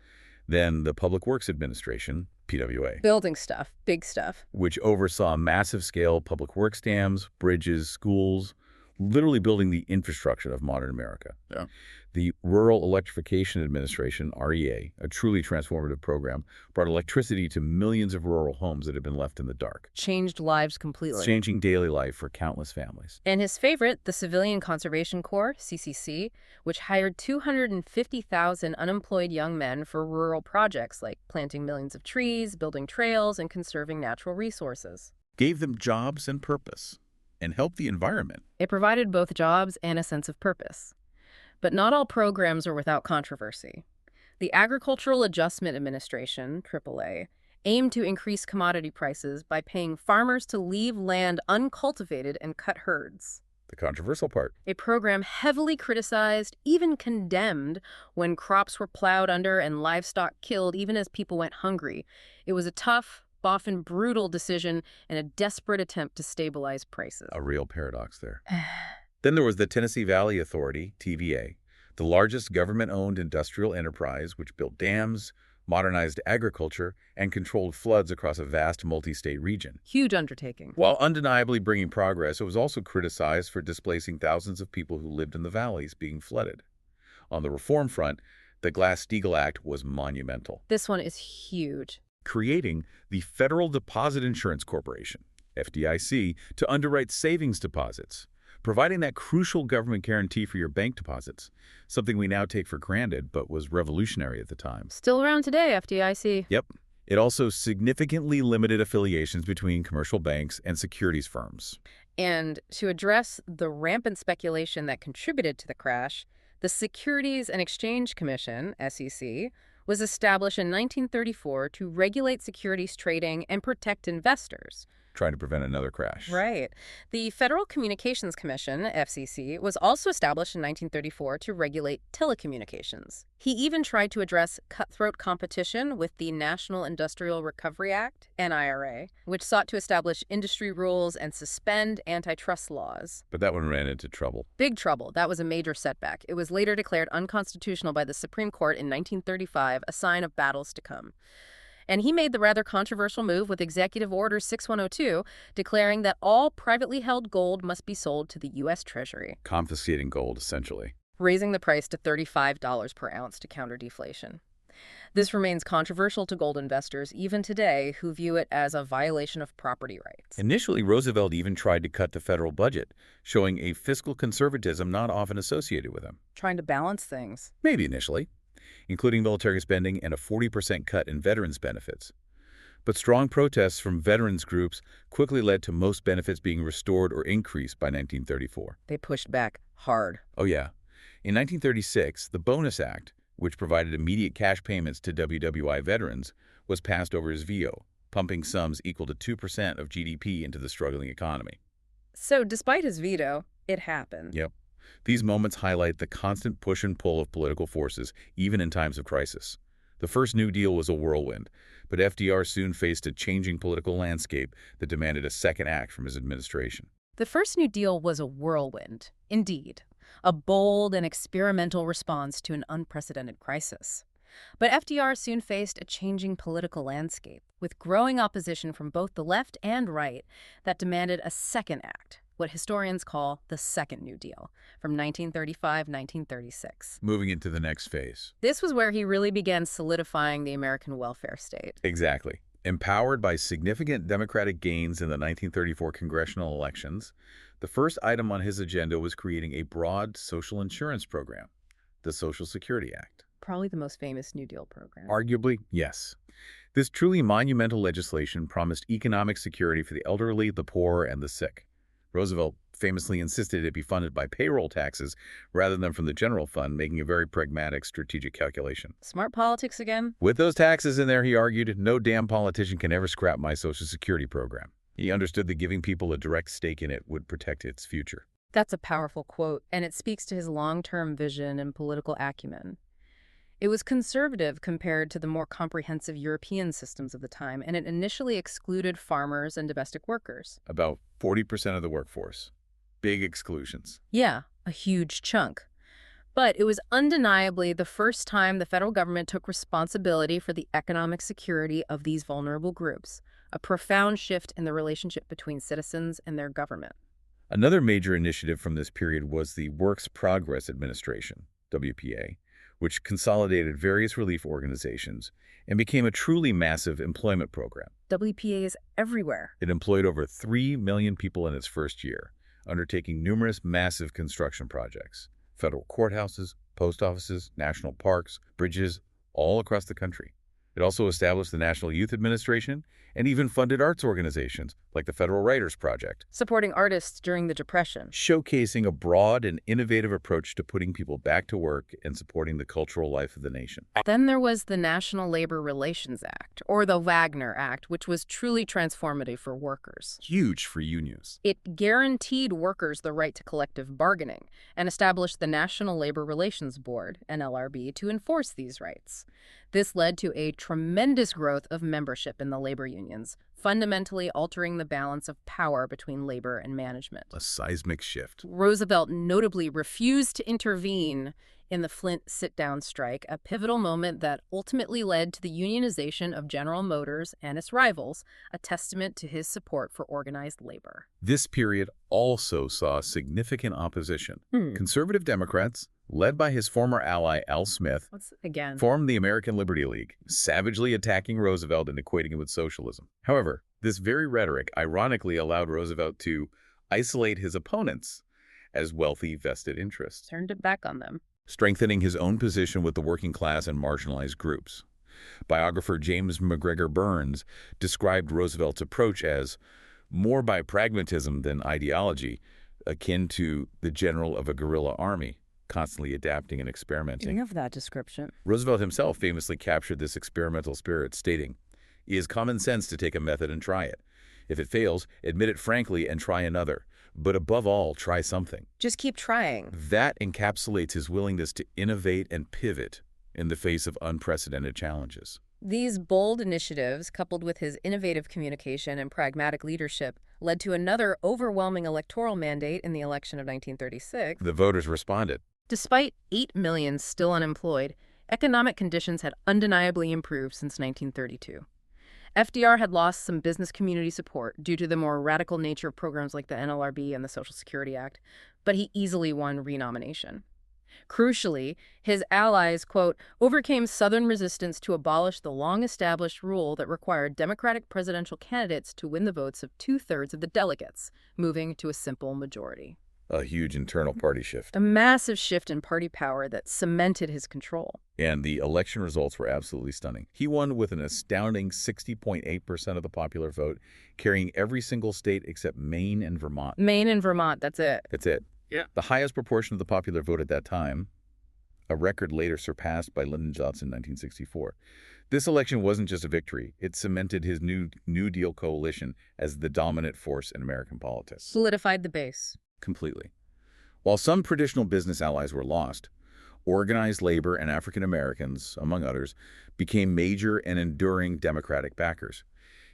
Then the Public Works Administration, PWA, Building stuff, big stuff. which oversaw massive-scale public works dams, bridges, schools, literally building the infrastructure of modern America. Yeah. The Rural Electrification Administration, REA, a truly transformative program, brought electricity to millions of rural homes that had been left in the dark, Changed lives completely. changing daily life for countless families. And his favorite, the Civilian Conservation Corps, CCC, which hired 250,000 unemployed young men for rural projects like planting millions of trees, building trails, and conserving natural resources. Gave them jobs and purpose, and helped the environment. It provided both jobs and a sense of purpose. But not all programs are without controversy. The Agricultural Adjustment Administration, AAA, aimed to increase commodity prices by paying farmers to leave land uncultivated and cut herds. The controversial part. A program heavily criticized, even condemned, when crops were plowed under and livestock killed even as people went hungry. It was a tough, often brutal decision and a desperate attempt to stabilize prices. A real paradox there. Then there was the Tennessee Valley Authority, TVA, the largest government-owned industrial enterprise which built dams, modernized agriculture, and controlled floods across a vast multi-state region. Huge undertaking. While undeniably bringing progress, it was also criticized for displacing thousands of people who lived in the valleys being flooded. On the reform front, the Glass-Steagall Act was monumental, This one is huge. creating the Federal Deposit Insurance Corporation, FDIC, to underwrite savings deposits, providing that crucial government guarantee for your bank deposits, something we now take for granted but was revolutionary at the time. Still around today, FDIC. Yep. It also significantly limited affiliations between commercial banks and securities firms. And to address the rampant speculation that contributed to the crash, the Securities and Exchange Commission, SEC, was established in 1934 to regulate securities trading and protect investors. Trying to prevent another crash. Right. The Federal Communications Commission, FCC, was also established in 1934 to regulate telecommunications. He even tried to address cutthroat competition with the National Industrial Recovery Act, NIRA, which sought to establish industry rules and suspend antitrust laws. But that one ran into trouble. Big trouble. That was a major setback. It was later declared unconstitutional by the Supreme Court in 1935, a sign of battles to come. And he made the rather controversial move with Executive Order 6102, declaring that all privately held gold must be sold to the U.S. Treasury. Confiscating gold, essentially. Raising the price to $35 per ounce to counter deflation. This remains controversial to gold investors even today, who view it as a violation of property rights. Initially, Roosevelt even tried to cut the federal budget, showing a fiscal conservatism not often associated with him. Trying to balance things. Maybe initially, including military spending and a 40% cut in veterans' benefits. But strong protests from veterans groups quickly led to most benefits being restored or increased by 1934. They pushed back hard. Oh yeah. In 1936, the Bonus Act, which provided immediate cash payments to WWI veterans, was passed over his veto, pumping sums equal to 2% of GDP into the struggling economy. So despite his veto, it happened. Yep. These moments highlight the constant push and pull of political forces, even in times of crisis. The first New Deal was a whirlwind, but FDR soon faced a changing political landscape that demanded a second act from his administration. The first New Deal was a whirlwind, indeed, a bold and experimental response to an unprecedented crisis. But FDR soon faced a changing political landscape, with growing opposition from both the left and right that demanded a second act, what historians call the Second New Deal, from 1935-1936. Moving into the next phase. This was where he really began solidifying the American welfare state. Exactly. Empowered by significant Democratic gains in the 1934 congressional elections, the first item on his agenda was creating a broad social insurance program, the Social Security Act. Probably the most famous New Deal program. Arguably, yes. This truly monumental legislation promised economic security for the elderly, the poor, and the sick. Roosevelt famously insisted it be funded by payroll taxes rather than from the general fund, making a very pragmatic strategic calculation. Smart politics again? With those taxes in there, he argued, no damn politician can ever scrap my Social Security program. He understood that giving people a direct stake in it would protect its future. That's a powerful quote, and it speaks to his long-term vision and political acumen. It was conservative compared to the more comprehensive European systems of the time, and it initially excluded farmers and domestic workers. About 40% of the workforce. Big exclusions. Yeah, a huge chunk. But it was undeniably the first time the federal government took responsibility for the economic security of these vulnerable groups, a profound shift in the relationship between citizens and their government. Another major initiative from this period was the Works Progress Administration, WPA, which consolidated various relief organizations and became a truly massive employment program. WPA is everywhere. It employed over 3 million people in its first year, undertaking numerous massive construction projects. Federal courthouses, post offices, national parks, bridges, all across the country. It also established the National Youth Administration and even funded arts organizations like the Federal Writers Project, Supporting artists during the Depression. showcasing a broad and innovative approach to putting people back to work and supporting the cultural life of the nation. Then there was the National Labor Relations Act, or the Wagner Act, which was truly transformative for workers. Huge for unions. It guaranteed workers the right to collective bargaining and established the National Labor Relations Board, NLRB, to enforce these rights. This led to a tremendous growth of membership in the labor unions, fundamentally altering the balance of power between labor and management. A seismic shift. Roosevelt notably refused to intervene in the Flint sit-down strike, a pivotal moment that ultimately led to the unionization of General Motors and its rivals, a testament to his support for organized labor. This period also saw significant opposition. Conservative Democrats, led by his former ally Al Smith, formed the American Liberty League, savagely attacking Roosevelt and equating him with socialism. However, this very rhetoric ironically allowed Roosevelt to isolate his opponents as wealthy vested interests, Turned it back on them. strengthening his own position with the working class and marginalized groups. Biographer James McGregor Burns described Roosevelt's approach as more by pragmatism than ideology, akin to the general of a guerrilla army. constantly adapting and experimenting. I love that description. Roosevelt himself famously captured this experimental spirit, stating, "It is common sense to take a method and try it. If it fails, admit it frankly and try another. But above all, try something." Just keep trying. That encapsulates his willingness to innovate and pivot in the face of unprecedented challenges. These bold initiatives, coupled with his innovative communication and pragmatic leadership, led to another overwhelming electoral mandate in the election of 1936. The voters responded. Despite 8 million still unemployed, economic conditions had undeniably improved since 1932. FDR had lost some business community support due to the more radical nature of programs like the NLRB and the Social Security Act, but he easily won renomination. Crucially, his allies, quote, overcame Southern resistance to abolish the long-established rule that required Democratic presidential candidates to win the votes of 2/3 of the delegates, moving to a simple majority. A huge internal party shift. A massive shift in party power that cemented his control. And the election results were absolutely stunning. He won with an astounding 60.8% of the popular vote, carrying every single state except Maine and Vermont. Maine and Vermont, that's it. That's it. Yeah. The highest proportion of the popular vote at that time, a record later surpassed by Lyndon Johnson in 1964. This election wasn't just a victory. It cemented his New Deal coalition as the dominant force in American politics. Solidified the base. Completely. While some traditional business allies were lost, organized labor and African Americans, among others, became major and enduring Democratic backers.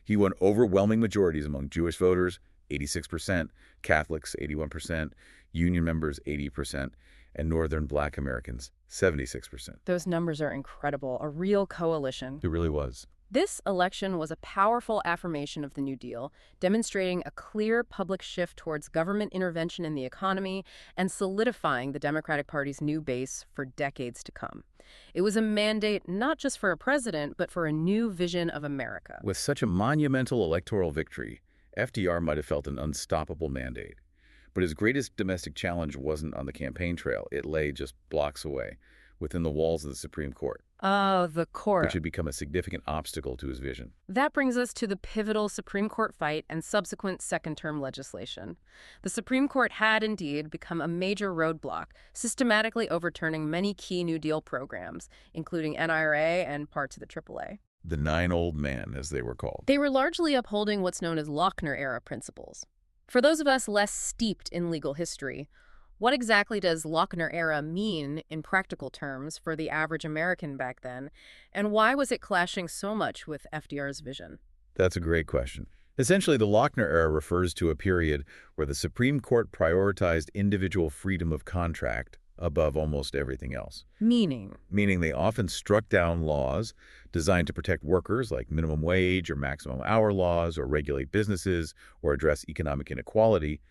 He won overwhelming majorities among Jewish voters, 86%, Catholics, 81%, Union members, 80%, and Northern Black Americans, 76%. Those numbers are incredible. A real coalition. It really was. This election was a powerful affirmation of the New Deal, demonstrating a clear public shift towards government intervention in the economy and solidifying the Democratic Party's new base for decades to come. It was a mandate not just for a president, but for a new vision of America. With such a monumental electoral victory, FDR might have felt an unstoppable mandate. But his greatest domestic challenge wasn't on the campaign trail. It lay just blocks away, within the walls of the Supreme Court. Oh, the court. Which had become a significant obstacle to his vision. That brings us to the pivotal Supreme Court fight and subsequent second-term legislation. The Supreme Court had indeed become a major roadblock, systematically overturning many key New Deal programs, including NRA and parts of the AAA. The 9 old men, as they were called. They were largely upholding what's known as Lochner-era principles. For those of us less steeped in legal history, what exactly does Lochner-era mean in practical terms for the average American back then, and why was it clashing so much with FDR's vision? That's a great question. Essentially, the Lochner era refers to a period where the Supreme Court prioritized individual freedom of contract above almost everything else. Meaning They often struck down laws designed to protect workers, like minimum wage or maximum hour laws, or regulate businesses, or address economic inequality.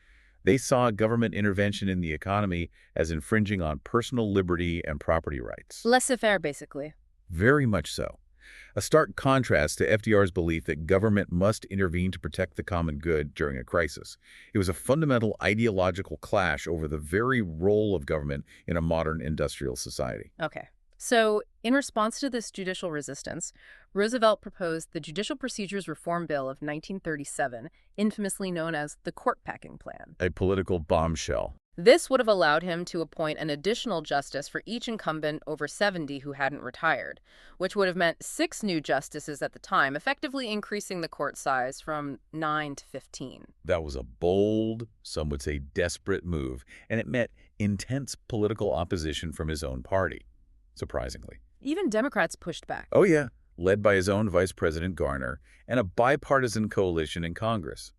They saw government intervention in the economy as infringing on personal liberty and property rights. laissez-faire, basically. Very much so. A stark contrast to FDR's belief that government must intervene to protect the common good during a crisis. It was a fundamental ideological clash over the very role of government in a modern industrial society. Okay. So, in response to this judicial resistance, Roosevelt proposed the Judicial Procedures Reform Bill of 1937, infamously known as the Court Packing Plan. A political bombshell. This would have allowed him to appoint an additional justice for each incumbent over 70 who hadn't retired, which would have meant 6 new justices at the time, effectively increasing the court size from 9 to 15. That was a bold, some would say desperate move, and it met intense political opposition from his own party, surprisingly. Even Democrats pushed back. Oh yeah, led by his own Vice President Garner and a bipartisan coalition in Congress.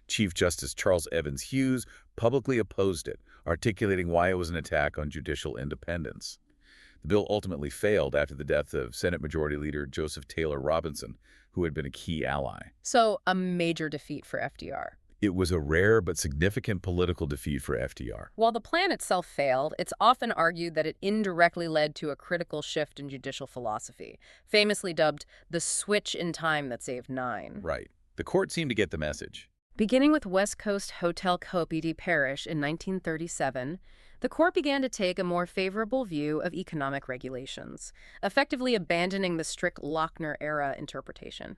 Chief Justice Charles Evans Hughes publicly opposed it, articulating why it was an attack on judicial independence. The bill ultimately failed after the death of Senate Majority Leader Joseph Taylor Robinson, who had been a key ally. So, a major defeat for FDR. It was a rare but significant political defeat for FDR. While the plan itself failed, it's often argued that it indirectly led to a critical shift in judicial philosophy, famously dubbed the switch in time that saved 9. Right. The court seemed to get the message. Beginning with West Coast Hotel Copiti Parish in 1937, the court began to take a more favorable view of economic regulations, effectively abandoning the strict Lochner-era interpretation.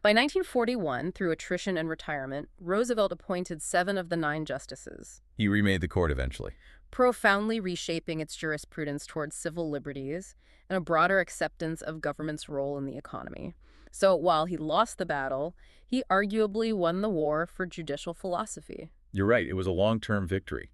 By 1941, through attrition and retirement, Roosevelt appointed 7 of the 9 justices, He remade the court eventually. profoundly reshaping its jurisprudence towards civil liberties and a broader acceptance of government's role in the economy. So while he lost the battle, he arguably won the war for judicial philosophy. You're right, it was a long-term victory.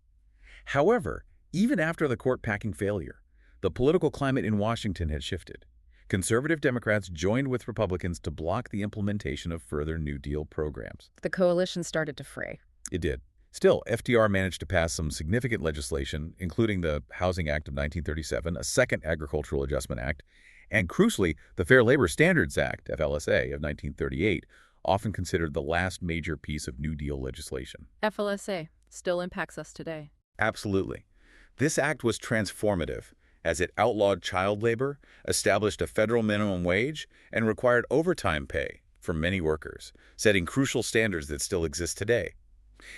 However, even after the court-packing failure, the political climate in Washington had shifted. Conservative Democrats joined with Republicans to block the implementation of further New Deal programs. The coalition started to fray. It did. Still, FDR managed to pass some significant legislation, including the Housing Act of 1937, a second Agricultural Adjustment Act, and crucially, the Fair Labor Standards Act, FLSA, of 1938, often considered the last major piece of New Deal legislation. FLSA still impacts us today. Absolutely. This act was transformative, as it outlawed child labor, established a federal minimum wage, and required overtime pay for many workers, setting crucial standards that still exist today.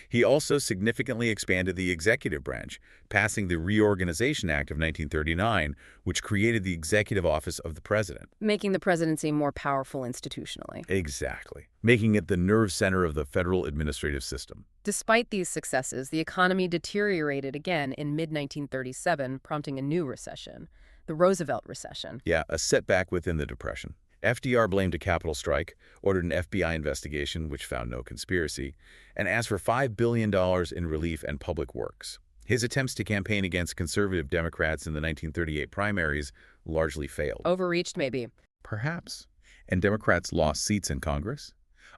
He also significantly expanded the executive branch, passing the Reorganization Act of 1939, which created the executive office of the president. Making the presidency more powerful institutionally. Exactly. Making it the nerve center of the federal administrative system. Despite these successes, the economy deteriorated again in mid-1937, prompting a new recession, the Roosevelt recession. Yeah, a setback within the Depression. FDR blamed a Capitol strike, ordered an FBI investigation, which found no conspiracy, and asked for $5 billion in relief and public works. His attempts to campaign against conservative Democrats in the 1938 primaries largely failed. Overreached, maybe. Perhaps. And Democrats lost seats in Congress.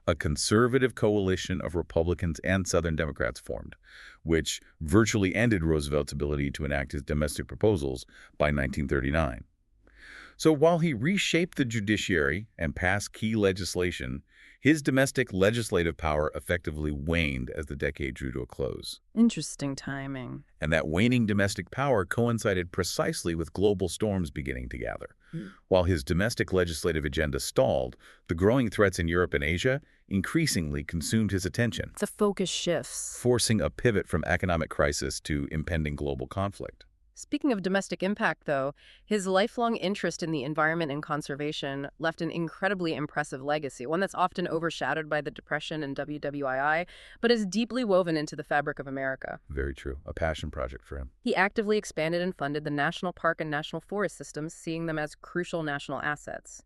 A conservative coalition of Republicans and Southern Democrats formed, which virtually ended Roosevelt's ability to enact his domestic proposals by 1939. So while he reshaped the judiciary and passed key legislation, his domestic legislative power effectively waned as the decade drew to a close. Interesting timing. And that waning domestic power coincided precisely with global storms beginning to gather. While his domestic legislative agenda stalled, the growing threats in Europe and Asia increasingly consumed his attention, The focus shifts. forcing a pivot from economic crisis to impending global conflict. Speaking of domestic impact, though, his lifelong interest in the environment and conservation left an incredibly impressive legacy, one that's often overshadowed by the Depression and WWII, but is deeply woven into the fabric of America. Very true. A passion project for him. He actively expanded and funded the national park and national forest systems, seeing them as crucial national assets.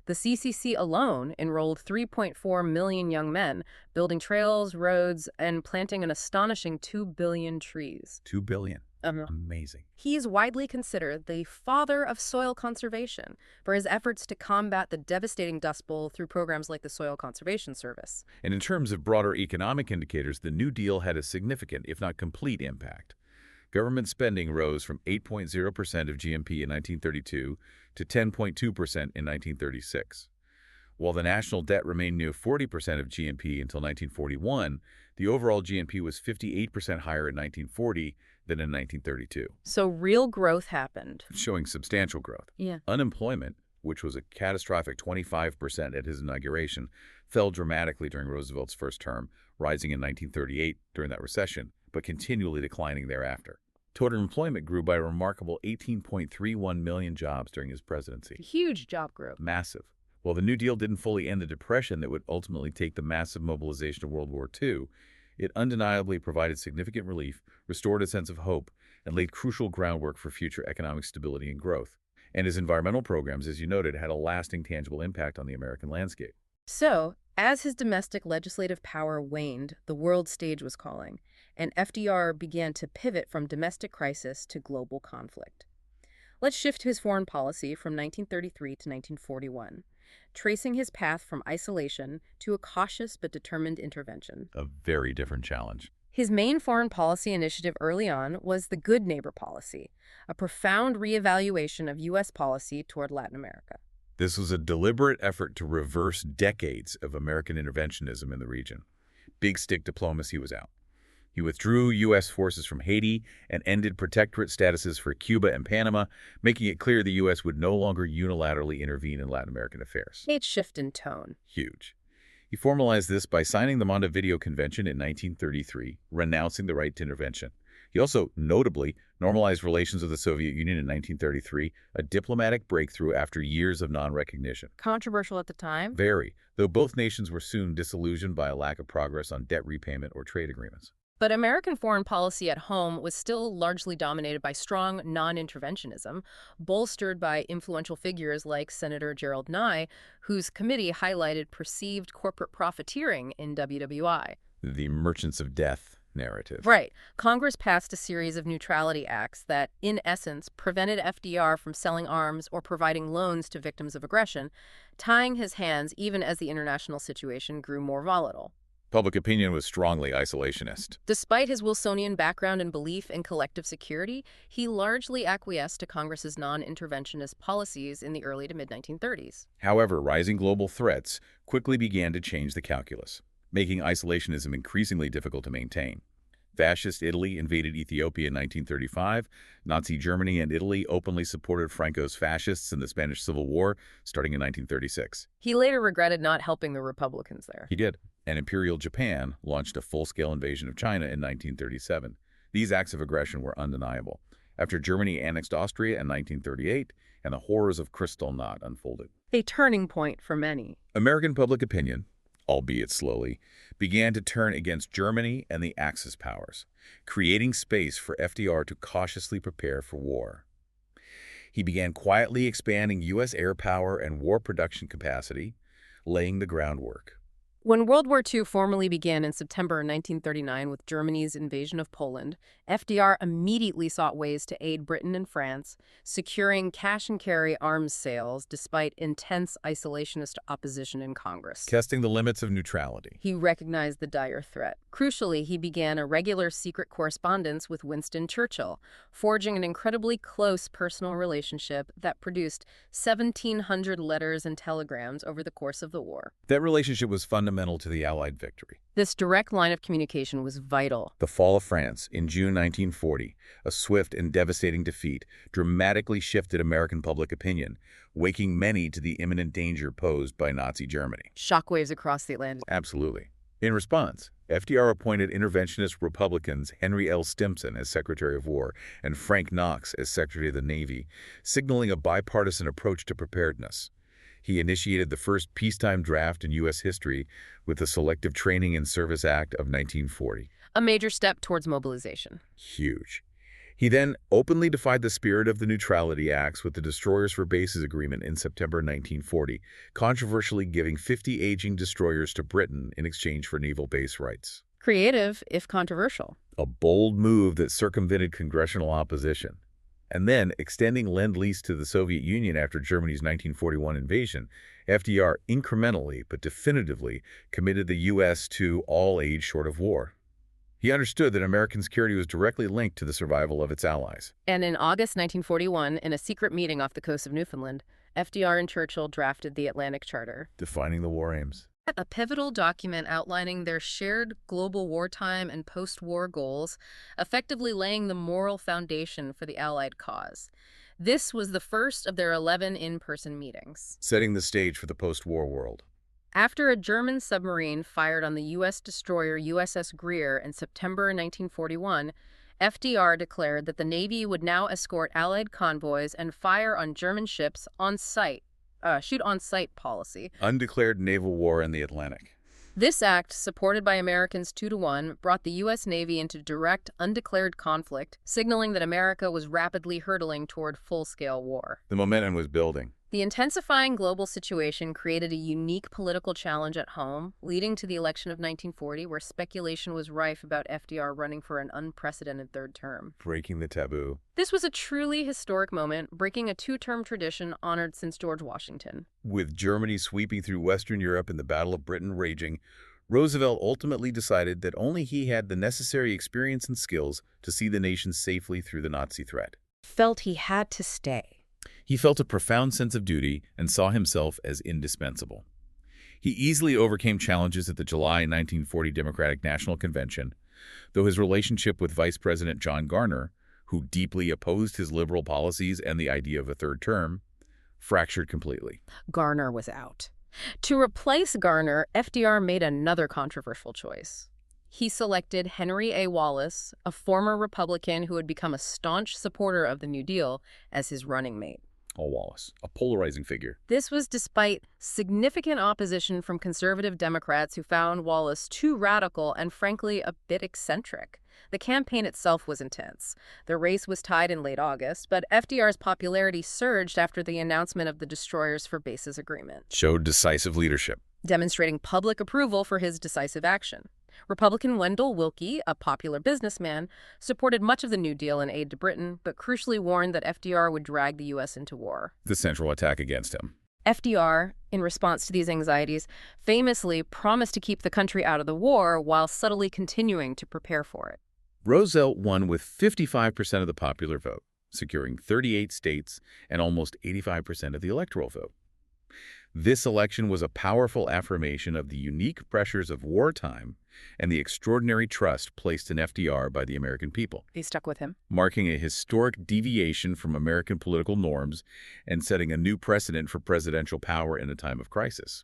The CCC alone enrolled 3.4 million young men, building trails, roads, and planting an astonishing 2 billion trees. 2 billion. Amazing. He is widely considered the father of soil conservation for his efforts to combat the devastating Dust Bowl through programs like the Soil Conservation Service. And in terms of broader economic indicators, the New Deal had a significant, if not complete, impact. Government spending rose from 8.0% of GNP in 1932 to 10.2% in 1936. While the national debt remained near 40% of GNP until 1941, the overall GNP was 58% higher in 1940 than in 1932. So real growth happened. Showing substantial growth. Yeah. Unemployment, which was a catastrophic 25% at his inauguration, fell dramatically during Roosevelt's first term, rising in 1938 during that recession, but continually declining thereafter. Total employment grew by a remarkable 18.31 million jobs during his presidency. Huge job growth. Massive. While the New Deal didn't fully end the Depression that would ultimately take the massive mobilization of World War II, it undeniably provided significant relief, restored a sense of hope, and laid crucial groundwork for future economic stability and growth. And his environmental programs, as you noted, had a lasting, tangible impact on the American landscape. So, as his domestic legislative power waned, the world stage was calling, and FDR began to pivot from domestic crisis to global conflict. Let's shift to his foreign policy from 1933 to 1941, tracing his path from isolation to a cautious but determined intervention. A very different challenge. His main foreign policy initiative early on was the Good Neighbor policy, a profound reevaluation of U.S. policy toward Latin America. This was a deliberate effort to reverse decades of American interventionism in the region. Big stick diplomacy was out. He withdrew U.S. forces from Haiti and ended protectorate statuses for Cuba and Panama, making it clear the U.S. would no longer unilaterally intervene in Latin American affairs. A shift in tone. Huge. He formalized this by signing the Montevideo Convention in 1933, renouncing the right to intervention. He He also, notably, normalized relations with the Soviet Union in 1933, a diplomatic breakthrough after years of non-recognition. Controversial at the time. Very, though both nations were soon disillusioned by a lack of progress on debt repayment or trade agreements. But American foreign policy at home was still largely dominated by strong non-interventionism, bolstered by influential figures like Senator Gerald Nye, whose committee highlighted perceived corporate profiteering in WWI. The merchants of death narrative. Right. Congress passed a series of Neutrality Acts that, in essence, prevented FDR from selling arms or providing loans to victims of aggression, tying his hands even as the international situation grew more volatile. Public opinion was strongly isolationist. Despite his Wilsonian background and belief in collective security, he largely acquiesced to Congress's non-interventionist policies in the early to mid-1930s. However, rising global threats quickly began to change the calculus, making isolationism increasingly difficult to maintain. Fascist Italy invaded Ethiopia in 1935. Nazi Germany and Italy openly supported Franco's fascists in the Spanish Civil War, starting in 1936. He later regretted not helping the Republicans there. He did. And Imperial Japan launched a full-scale invasion of China in 1937. These acts of aggression were undeniable. After Germany annexed Austria in 1938, and the horrors of Kristallnacht unfolded. A turning point for many. American public opinion, albeit slowly, began to turn against Germany and the Axis powers, creating space for FDR to cautiously prepare for war. He began quietly expanding U.S. air power and war production capacity, laying the groundwork. When World War II formally began in September 1939 with Germany's invasion of Poland, FDR immediately sought ways to aid Britain and France, securing cash-and-carry arms sales despite intense isolationist opposition in Congress. Testing the limits of neutrality. He recognized the dire threat. Crucially, he began a regular secret correspondence with Winston Churchill, forging an incredibly close personal relationship that produced 1,700 letters and telegrams over the course of the war. That relationship was fundamental to the Allied victory. This direct line of communication was vital. The fall of France in June 1940, a swift and devastating defeat, dramatically shifted American public opinion, waking many to the imminent danger posed by Nazi Germany. Shockwaves across the Atlantic. Absolutely. In response, FDR appointed interventionist Republicans Henry L. Stimson as Secretary of War and Frank Knox as Secretary of the Navy, signaling a bipartisan approach to preparedness. He initiated the first peacetime draft in U.S. history with the Selective Training and Service Act of 1940. A major step towards mobilization. Huge. He then openly defied the spirit of the Neutrality Acts with the Destroyers for Bases Agreement in September 1940, controversially giving 50 aging destroyers to Britain in exchange for naval base rights. Creative, if controversial. A bold move that circumvented congressional opposition. And then, extending Lend-Lease to the Soviet Union after Germany's 1941 invasion, FDR incrementally but definitively committed the U.S. to all aid short of war. He understood that American security was directly linked to the survival of its allies. And in August 1941, in a secret meeting off the coast of Newfoundland, FDR and Churchill drafted the Atlantic Charter, defining the war aims. A pivotal document outlining their shared global wartime and post-war goals, effectively laying the moral foundation for the Allied cause. This was the first of their 11 in-person meetings. Setting the stage for the post-war world. After a German submarine fired on the U.S. destroyer USS Greer in September 1941, FDR declared that the Navy would now escort Allied convoys and fire on German ships on sight. Shoot on sight policy. Undeclared naval war in the Atlantic. This act, supported by Americans 2-1, brought the U.S. Navy into direct, undeclared conflict, signaling that America was rapidly hurtling toward full-scale war. The momentum was building. The intensifying global situation created a unique political challenge at home, leading to the election of 1940, where speculation was rife about FDR running for an unprecedented third term. Breaking the taboo. This was a truly historic moment, breaking a two-term tradition honored since George Washington. With Germany sweeping through Western Europe and the Battle of Britain raging, Roosevelt ultimately decided that only he had the necessary experience and skills to see the nation safely through the Nazi threat. Felt he had to stay. He felt a profound sense of duty and saw himself as indispensable. He easily overcame challenges at the July 1940 Democratic National Convention, though his relationship with Vice President John Garner, who deeply opposed his liberal policies and the idea of a third term, fractured completely. Garner was out. To replace Garner, FDR made another controversial choice. He selected Henry A. Wallace, a former Republican who had become a staunch supporter of the New Deal, as his running mate. Oh, Wallace, a polarizing figure. This was despite significant opposition from conservative Democrats who found Wallace too radical and, frankly, a bit eccentric. The campaign itself was intense. The race was tied in late August, but FDR's popularity surged after the announcement of the Destroyers for Bases Agreement, Showed decisive leadership. demonstrating public approval for his decisive action. Republican Wendell Willkie, a popular businessman, supported much of the New Deal and aid to Britain, but crucially warned that FDR would drag the U.S. into war. The central attack against him. FDR, in response to these anxieties, famously promised to keep the country out of the war while subtly continuing to prepare for it. Roosevelt won with 55% of the popular vote, securing 38 states and almost 85% of the electoral vote. This election was a powerful affirmation of the unique pressures of wartime and the extraordinary trust placed in FDR by the American people, They stuck with him. marking a historic deviation from American political norms and setting a new precedent for presidential power in a time of crisis.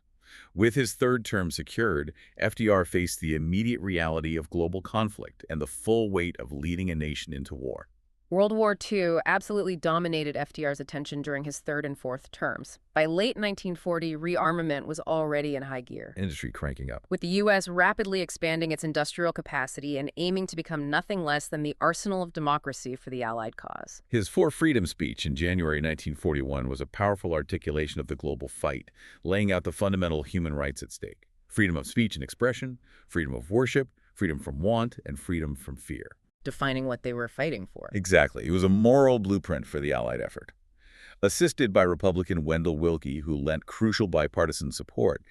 With his third term secured, FDR faced the immediate reality of global conflict and the full weight of leading a nation into war. World War II absolutely dominated FDR's attention during his third and fourth terms. By late 1940, rearmament was already in high gear, Industry cranking up. with the U.S. rapidly expanding its industrial capacity and aiming to become nothing less than the arsenal of democracy for the Allied cause. His For Freedom speech in January 1941 was a powerful articulation of the global fight, laying out the fundamental human rights at stake: freedom of speech and expression, freedom of worship, freedom from want, and freedom from fear. Defining what they were fighting for. Exactly. It was a moral blueprint for the Allied effort. Assisted by Republican Wendell Willkie, who lent crucial bipartisan support,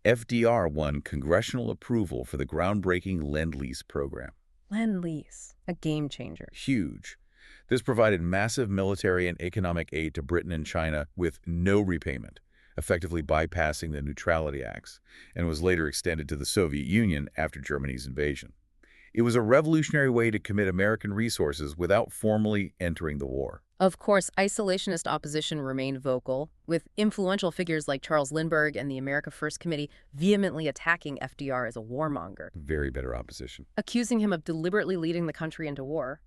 FDR won congressional approval for the groundbreaking Lend-Lease program. Lend-Lease, a game changer. Huge. This provided massive military and economic aid to Britain and China with no repayment, effectively bypassing the Neutrality Acts, and was later extended to the Soviet Union after Germany's invasion. It was a revolutionary way to commit American resources without formally entering the war. Of course, isolationist opposition remained vocal, with influential figures like Charles Lindbergh and the America First Committee vehemently attacking FDR as a warmonger, Very bitter opposition. accusing him of deliberately leading the country into war.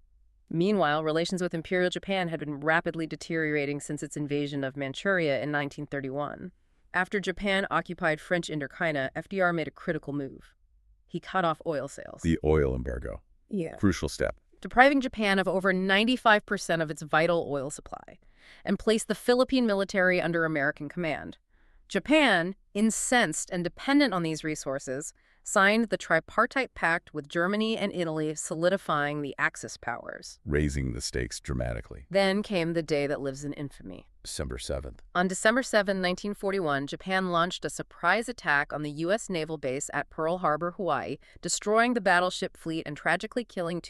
Meanwhile, relations with Imperial Japan had been rapidly deteriorating since its invasion of Manchuria in 1931. After Japan occupied French Indochina, FDR made a critical move. He cut off oil sales. The oil embargo. Yeah. Crucial step. Depriving Japan of over 95% of its vital oil supply, and placed the Philippine military under American command. Japan, incensed and dependent on these resources, signed the Tripartite Pact with Germany and Italy, solidifying the Axis powers. Raising the stakes dramatically. Then came the day that lives in infamy. December 7th. On December 7, 1941, Japan launched a surprise attack on the U.S. naval base at Pearl Harbor, Hawaii, destroying the battleship fleet and tragically killing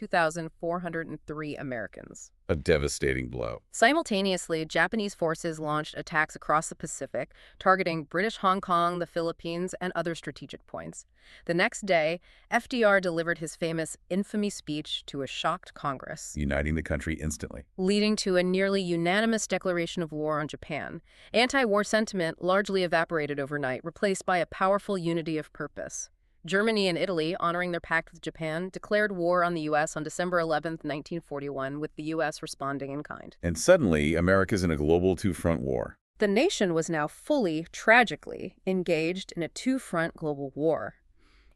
2,403 Americans. A devastating blow. Simultaneously, Japanese forces launched attacks across the Pacific, targeting British Hong Kong, the Philippines, and other strategic points. The next day, FDR delivered his famous infamy speech to a shocked Congress, Uniting the country instantly. leading to a nearly unanimous declaration of war on Japan. Anti-war sentiment largely evaporated overnight, replaced by a powerful unity of purpose. Germany and Italy, honoring their pact with Japan, declared war on the U.S. on December 11, 1941, with the U.S. responding in kind. And suddenly, America's in a global two-front war. The nation was now fully, tragically, engaged in a two-front global war.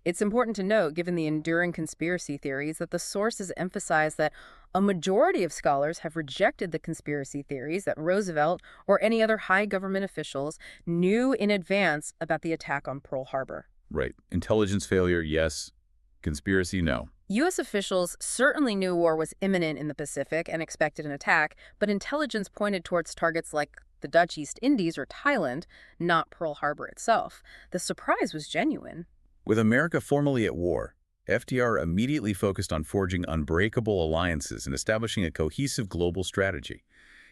It's important to note, given the enduring conspiracy theories, that the sources emphasize that a majority of scholars have rejected the conspiracy theories that Roosevelt or any other high government officials knew in advance about the attack on Pearl Harbor. Right. Intelligence failure, yes. Conspiracy, no. U.S. officials certainly knew war was imminent in the Pacific and expected an attack, but intelligence pointed towards targets like the Dutch East Indies or Thailand, not Pearl Harbor itself. The surprise was genuine. With America formally at war, FDR immediately focused on forging unbreakable alliances and establishing a cohesive global strategy.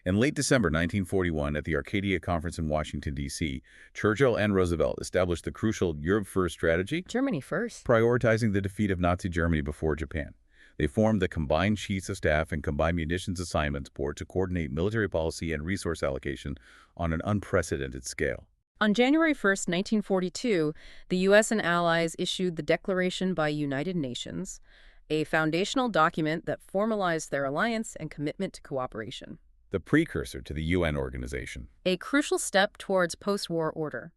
In late December 1941, at the Arcadia Conference in Washington, D.C., Churchill and Roosevelt established the crucial Europe First strategy, Germany first. prioritizing the defeat of Nazi Germany before Japan. They formed the Combined Chiefs of Staff and Combined Munitions Assignments Board to coordinate military policy and resource allocation on an unprecedented scale. On January 1st, 1942, the U.S. and allies issued the Declaration by United Nations, a foundational document that formalized their alliance and commitment to cooperation. The precursor to the UN organization. A crucial step towards post-war order.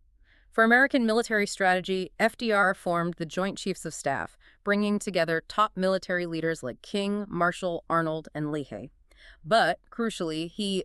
For American military strategy, FDR formed the Joint Chiefs of Staff, bringing together top military leaders like King, Marshall, Arnold, and Leahy. But, crucially, he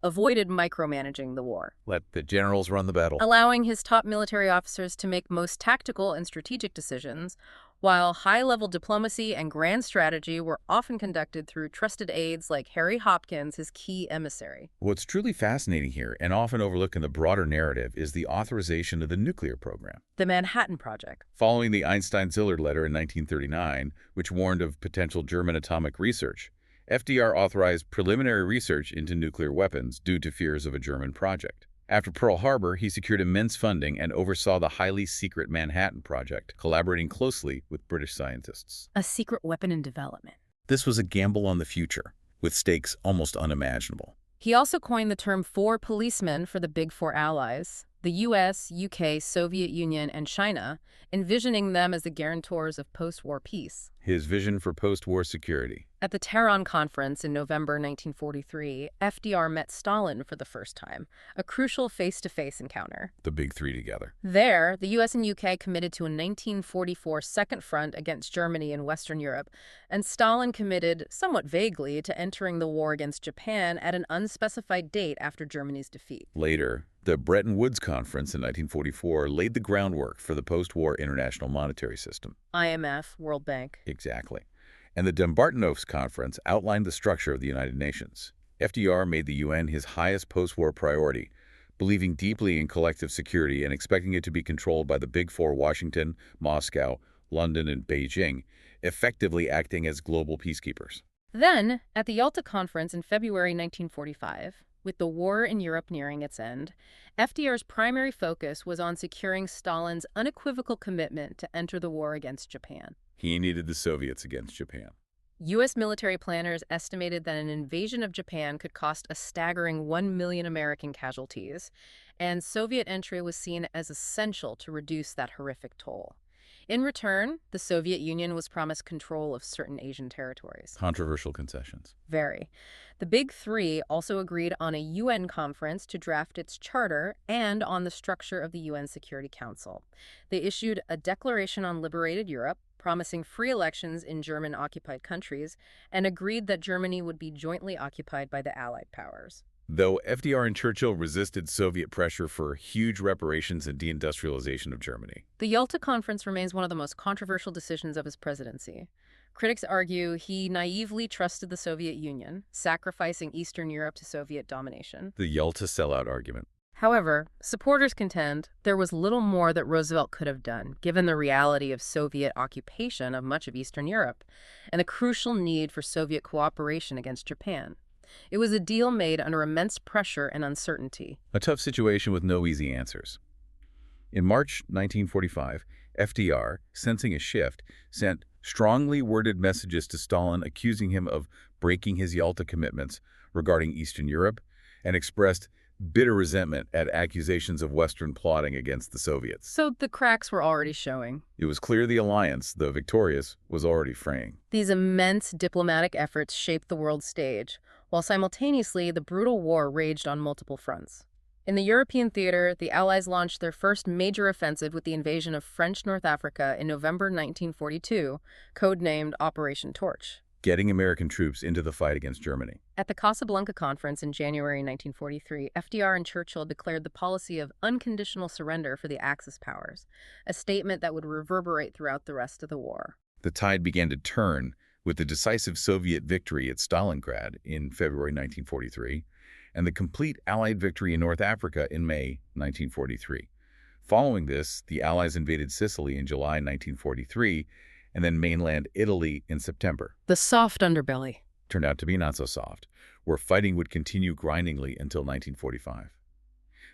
avoided micromanaging the war, Let the generals run the battle. allowing his top military officers to make most tactical and strategic decisions, while high-level diplomacy and grand strategy were often conducted through trusted aides like Harry Hopkins, his key emissary. What's truly fascinating here, and often overlooked in the broader narrative, is the authorization of the nuclear program. The Manhattan Project. Following the Einstein-Zillard letter in 1939, which warned of potential German atomic research, FDR authorized preliminary research into nuclear weapons due to fears of a German project. After Pearl Harbor, he secured immense funding and oversaw the highly secret Manhattan Project, collaborating closely with British scientists. A secret weapon in development. This was a gamble on the future, with stakes almost unimaginable. He also coined the term four policemen for the Big Four allies, the US, UK, Soviet Union, and China, envisioning them as the guarantors of post-war peace. His vision for post-war security. At the Tehran Conference in November 1943, FDR met Stalin for the first time, a crucial face-to-face encounter. The big three together. There, the US and UK committed to a 1944 second front against Germany in Western Europe, and Stalin committed, somewhat vaguely, to entering the war against Japan at an unspecified date after Germany's defeat. Later, the Bretton Woods Conference in 1944 laid the groundwork for the post-war international monetary system. IMF, World Bank. Exactly. And the Dumbarton-Oaks Conference outlined the structure of the United Nations. FDR made the UN his highest post-war priority, believing deeply in collective security and expecting it to be controlled by the Big Four: Washington, Moscow, London, and Beijing, effectively acting as global peacekeepers. Then, at the Yalta Conference in February 1945, with the war in Europe nearing its end, FDR's primary focus was on securing Stalin's unequivocal commitment to enter the war against Japan. He needed the Soviets against Japan. U.S. military planners estimated that an invasion of Japan could cost a staggering 1 million American casualties, and Soviet entry was seen as essential to reduce that horrific toll. In return, the Soviet Union was promised control of certain Asian territories. Controversial concessions. Very. The Big Three also agreed on a UN conference to draft its charter and on the structure of the UN Security Council. They issued a declaration on liberated Europe, promising free elections in German-occupied countries, and agreed that Germany would be jointly occupied by the Allied powers. Though FDR and Churchill resisted Soviet pressure for huge reparations and deindustrialization of Germany. The Yalta Conference remains one of the most controversial decisions of his presidency. Critics argue he naively trusted the Soviet Union, sacrificing Eastern Europe to Soviet domination. The Yalta sellout argument. However, supporters contend there was little more that Roosevelt could have done, given the reality of Soviet occupation of much of Eastern Europe and the crucial need for Soviet cooperation against Japan. It was a deal made under immense pressure and uncertainty. A tough situation with no easy answers. In March 1945, FDR, sensing a shift, sent strongly worded messages to Stalin accusing him of breaking his Yalta commitments regarding Eastern Europe, and expressed bitter resentment at accusations of Western plotting against the Soviets. So the cracks were already showing. It was clear the alliance, though victorious, was already fraying. These immense diplomatic efforts shaped the world stage, while simultaneously the brutal war raged on multiple fronts. In the European theater, the Allies launched their first major offensive with the invasion of French North Africa in November 1942, codenamed Operation Torch. Getting American troops into the fight against Germany. At the Casablanca Conference in January 1943, FDR and Churchill declared the policy of unconditional surrender for the Axis powers, a statement that would reverberate throughout the rest of the war. The tide began to turn with the decisive Soviet victory at Stalingrad in February 1943 and the complete Allied victory in North Africa in May 1943. Following this, the Allies invaded Sicily in July 1943 and then mainland Italy in September. The soft underbelly Turned out to be not so soft, where fighting would continue grindingly until 1945.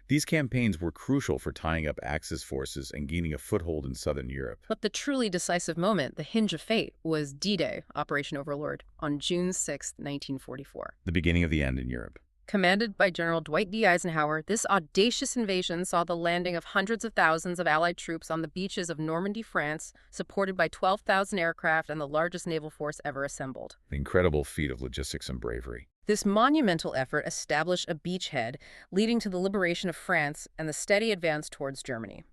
These campaigns were crucial for tying up Axis forces and gaining a foothold in southern Europe. But the truly decisive moment, the hinge of fate, was D-Day, Operation Overlord, on June 6, 1944. The beginning of the end in Europe. Commanded by General Dwight D. Eisenhower, this audacious invasion saw the landing of hundreds of thousands of Allied troops on the beaches of Normandy, France, supported by 12,000 aircraft and the largest naval force ever assembled. An incredible feat of logistics and bravery. This monumental effort established a beachhead, leading to the liberation of France and the steady advance towards Germany.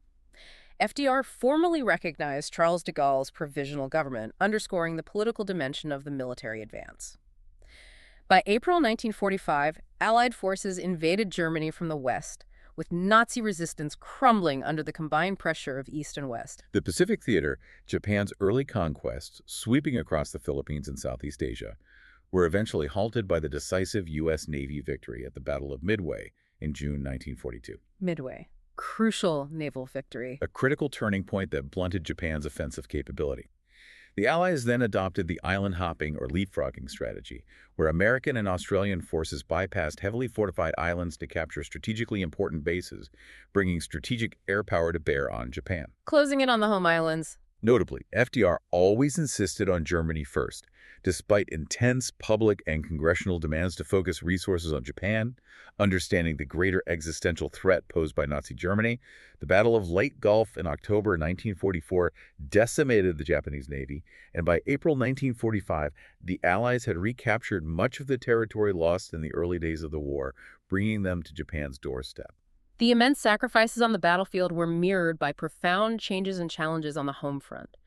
FDR formally recognized Charles de Gaulle's provisional government, underscoring the political dimension of the military advance. By April 1945, Allied forces invaded Germany from the west, with Nazi resistance crumbling under the combined pressure of East and West. The Pacific Theater, Japan's early conquests, sweeping across the Philippines and Southeast Asia, were eventually halted by the decisive U.S. Navy victory at the Battle of Midway in June 1942. Midway. Crucial naval victory. A critical turning point that blunted Japan's offensive capability. The Allies then adopted the island hopping or leapfrogging strategy, where American and Australian forces bypassed heavily fortified islands to capture strategically important bases, bringing strategic air power to bear on Japan. Closing in on the home islands. Notably, FDR always insisted on Germany first, despite intense public and congressional demands to focus resources on Japan. Understanding the greater existential threat posed by Nazi Germany, the Battle of Leyte Gulf in October 1944 decimated the Japanese Navy, and by April 1945, the Allies had recaptured much of the territory lost in the early days of the war, bringing them to Japan's doorstep. The immense sacrifices on the battlefield were mirrored by profound changes and challenges on the home front.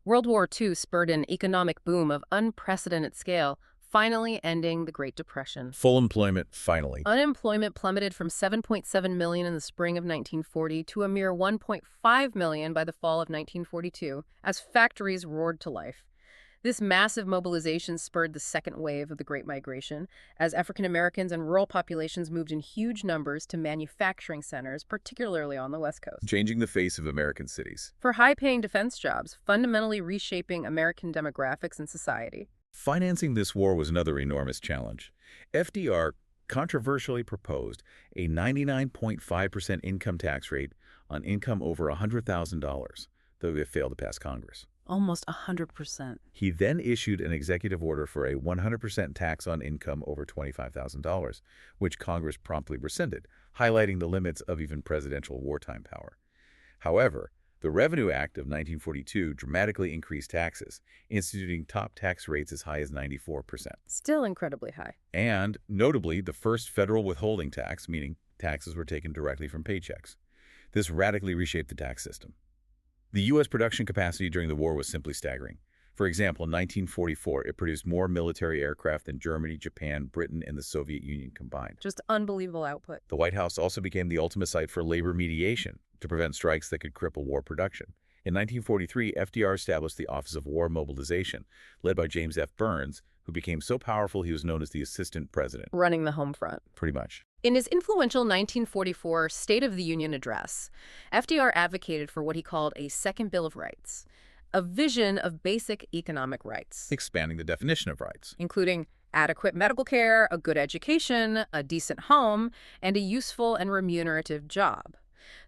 World War II spurred an economic boom of unprecedented scale, finally ending the Great Depression. Full employment, finally. Unemployment plummeted from 7.7 million in the spring of 1940 to a mere 1.5 million by the fall of 1942, as factories roared to life. This massive mobilization spurred the second wave of the Great Migration, as African Americans and rural populations moved in huge numbers to manufacturing centers, particularly on the West Coast. Changing the face of American cities. For high-paying defense jobs, fundamentally reshaping American demographics and society. Financing this war was another enormous challenge. FDR controversially proposed a 99.5% income tax rate on income over $100,000, though it failed to pass Congress. Almost 100%. He then issued an executive order for a 100% tax on income over $25,000, which Congress promptly rescinded, highlighting the limits of even presidential wartime power. However, the Revenue Act of 1942 dramatically increased taxes, instituting top tax rates as high as 94%. Still incredibly high. And, notably, the first federal withholding tax, meaning taxes were taken directly from paychecks. This radically reshaped the tax system. The U.S. production capacity during the war was simply staggering. For example, in 1944, it produced more military aircraft than Germany, Japan, Britain, and the Soviet Union combined. Just unbelievable output. The White House also became the ultimate site for labor mediation to prevent strikes that could cripple war production. In 1943, FDR established the Office of War Mobilization, led by James F. Burns, who became so powerful he was known as the Assistant President. Running the home front. Pretty much. In his influential 1944 State of the Union address, FDR advocated for what he called a Second Bill of Rights, a vision of basic economic rights. Expanding the definition of rights. Including adequate medical care, a good education, a decent home, and a useful and remunerative job.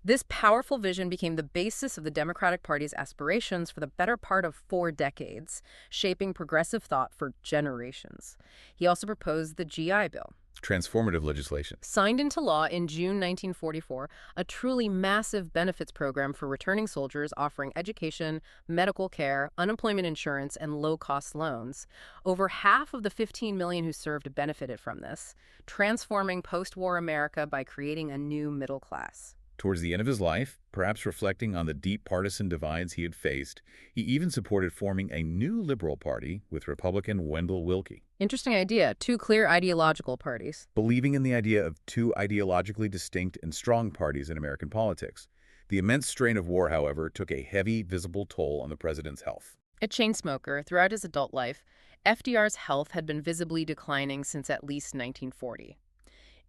This powerful vision became the basis of the Democratic Party's aspirations for the better part of 4 decades, shaping progressive thought for generations. He also proposed the GI Bill. Transformative legislation. Signed into law in June 1944, a truly massive benefits program for returning soldiers offering education, medical care, unemployment insurance, and low-cost loans. Over half of the 15 million who served benefited from this, transforming post-war America by creating a new middle class. Towards the end of his life, perhaps reflecting on the deep partisan divides he had faced, he even supported forming a new liberal party with Republican Wendell Willkie. Interesting idea. 2 clear ideological parties. Believing in the idea of 2 ideologically distinct and strong parties in American politics. The immense strain of war, however, took a heavy, visible toll on the president's health. A chain smoker throughout his adult life, FDR's health had been visibly declining since at least 1940.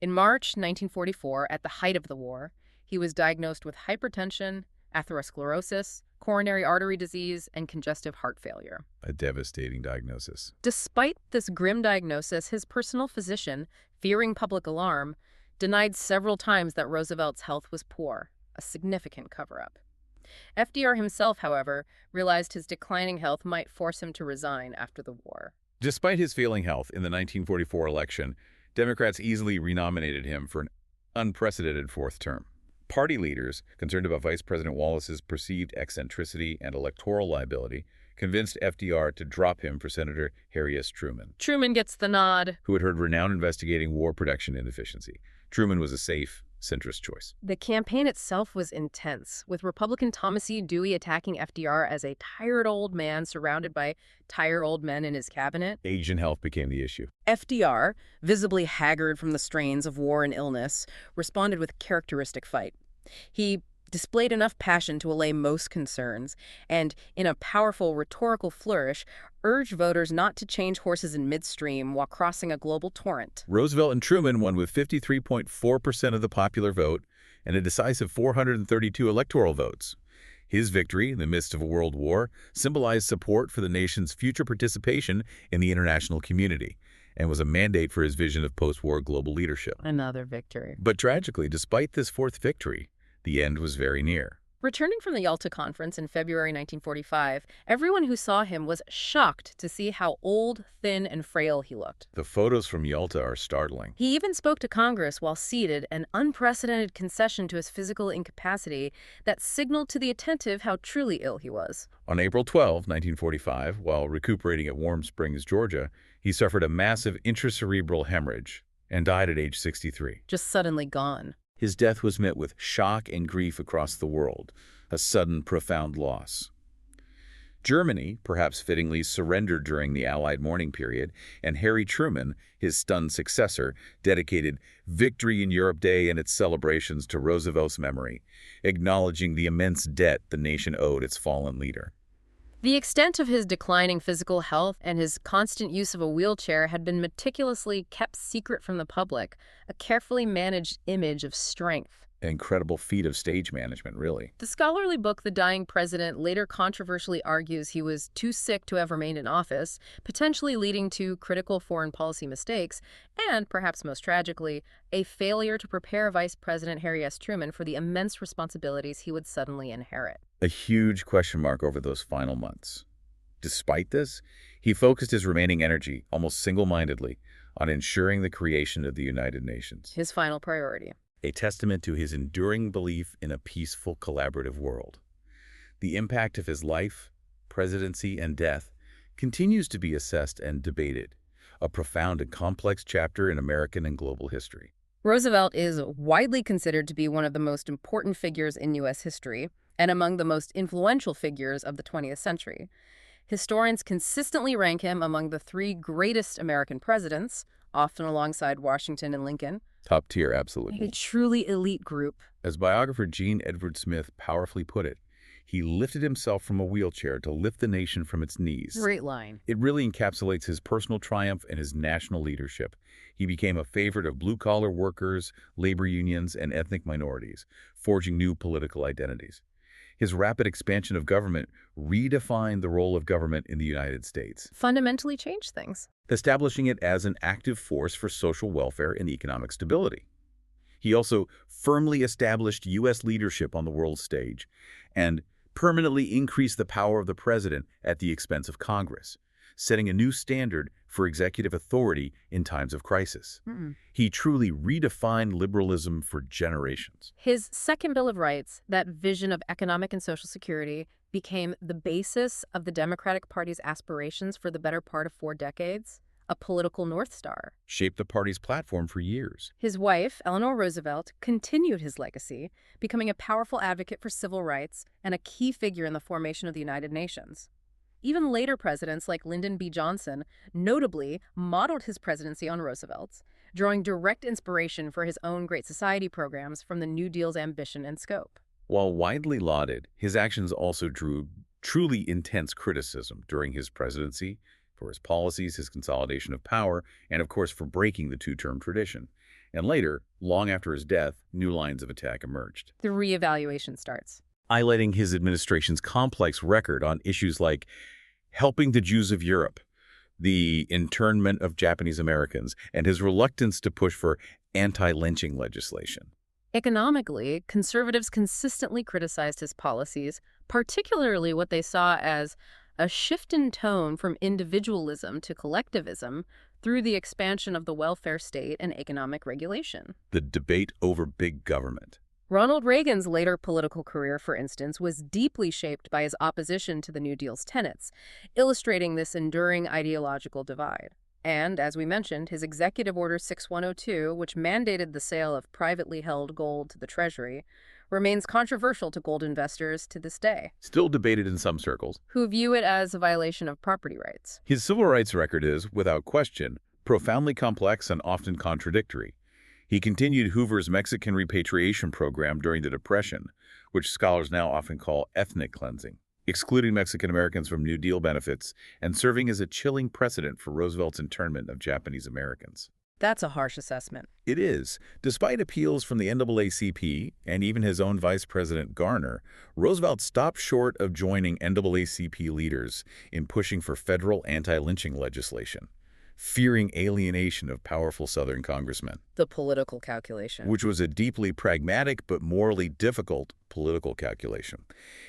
In March 1944, at the height of the war, he was diagnosed with hypertension, atherosclerosis, coronary artery disease, and congestive heart failure. A devastating diagnosis. Despite this grim diagnosis, his personal physician, fearing public alarm, denied several times that Roosevelt's health was poor, a significant cover-up. FDR himself, however, realized his declining health might force him to resign after the war. Despite his failing health in the 1944 election, Democrats easily renominated him for an unprecedented fourth term. Party leaders, concerned about Vice President Wallace's perceived eccentricity and electoral liability, convinced FDR to drop him for Senator Harry S. Truman. Truman gets the nod. Who had heard renowned investigating war production inefficiency. Truman was a safe, centrist choice. The campaign itself was intense, with Republican Thomas E. Dewey attacking FDR as a tired old man surrounded by tired old men in his cabinet. Age and health became the issue. FDR, visibly haggard from the strains of war and illness, responded with characteristic fight. He displayed enough passion to allay most concerns, and, in a powerful rhetorical flourish, urged voters not to change horses in midstream while crossing a global torrent. Roosevelt and Truman won with 53.4% of the popular vote and a decisive 432 electoral votes. His victory, in the midst of a world war, symbolized support for the nation's future participation in the international community and was a mandate for his vision of post-war global leadership. Another victory. But tragically, despite this fourth victory, the end was very near. Returning from the Yalta Conference in February 1945, everyone who saw him was shocked to see how old, thin, and frail he looked. The photos from Yalta are startling. He even spoke to Congress while seated, an unprecedented concession to his physical incapacity that signaled to the attentive how truly ill he was. On April 12, 1945, while recuperating at Warm Springs, Georgia, he suffered a massive intracerebral hemorrhage and died at age 63. Just suddenly gone. His death was met with shock and grief across the world, a sudden, profound loss. Germany, perhaps fittingly, surrendered during the Allied mourning period, and Harry Truman, his stunned successor, dedicated Victory in Europe Day and its celebrations to Roosevelt's memory, acknowledging the immense debt the nation owed its fallen leader. The extent of his declining physical health and his constant use of a wheelchair had been meticulously kept secret from the public, a carefully managed image of strength. An incredible feat of stage management, really. The scholarly book The Dying President later controversially argues he was too sick to have remained in office, potentially leading to critical foreign policy mistakes, and, perhaps most tragically, a failure to prepare Vice President Harry S. Truman for the immense responsibilities he would suddenly inherit. A huge question mark over those final months. Despite this, he focused his remaining energy, almost single-mindedly, on ensuring the creation of the United Nations. His final priority. A testament to his enduring belief in a peaceful, collaborative world. The impact of his life, presidency, and death continues to be assessed and debated, a profound and complex chapter in American and global history. Roosevelt is widely considered to be one of the most important figures in U.S. history and among the most influential figures of the 20th century. Historians consistently rank him among the three greatest American presidents, often alongside Washington and Lincoln. Top tier, absolutely. A truly elite group. As biographer Gene Edward Smith powerfully put it, he lifted himself from a wheelchair to lift the nation from its knees. Great line. It really encapsulates his personal triumph and his national leadership. He became a favorite of blue-collar workers, labor unions, and ethnic minorities, forging new political identities. His rapid expansion of government redefined the role of government in the United States, Fundamentally changed things. establishing it as an active force for social welfare and economic stability. He also firmly established U.S. leadership on the world stage and permanently increased the power of the president at the expense of Congress, setting a new standard for executive authority in times of crisis. He truly redefined liberalism for generations. His Second Bill of Rights, that vision of economic and social security, became the basis of the Democratic Party's aspirations for the better part of 4 decades, a political North Star. Shaped the party's platform for years. His wife, Eleanor Roosevelt, continued his legacy, becoming a powerful advocate for civil rights and a key figure in the formation of the United Nations. Even later presidents like Lyndon B. Johnson notably modeled his presidency on Roosevelt's, drawing direct inspiration for his own Great Society programs from the New Deal's ambition and scope. While widely lauded, his actions also drew truly intense criticism during his presidency for his policies, his consolidation of power, and of course for breaking the two-term tradition. And later, long after his death, new lines of attack emerged. The reevaluation starts, highlighting his administration's complex record on issues like helping the Jews of Europe, the internment of Japanese Americans, and his reluctance to push for anti-lynching legislation. Economically, conservatives consistently criticized his policies, particularly what they saw as a shift in tone from individualism to collectivism through the expansion of the welfare state and economic regulation. The debate over big government. Ronald Reagan's later political career, for instance, was deeply shaped by his opposition to the New Deal's tenets, illustrating this enduring ideological divide. And, as we mentioned, his Executive Order 6102, which mandated the sale of privately held gold to the Treasury, remains controversial to gold investors to this day, Still debated in some circles. who view it as a violation of property rights. His civil rights record is, without question, profoundly complex and often contradictory. He continued Hoover's Mexican repatriation program during the Depression, which scholars now often call ethnic cleansing, excluding Mexican Americans from New Deal benefits and serving as a chilling precedent for Roosevelt's internment of Japanese Americans. That's a harsh assessment. It is. Despite appeals from the NAACP and even his own Vice President Garner, Roosevelt stopped short of joining NAACP leaders in pushing for federal anti-lynching legislation, fearing alienation of powerful Southern congressmen, The political calculation. which was a deeply pragmatic but morally difficult political calculation.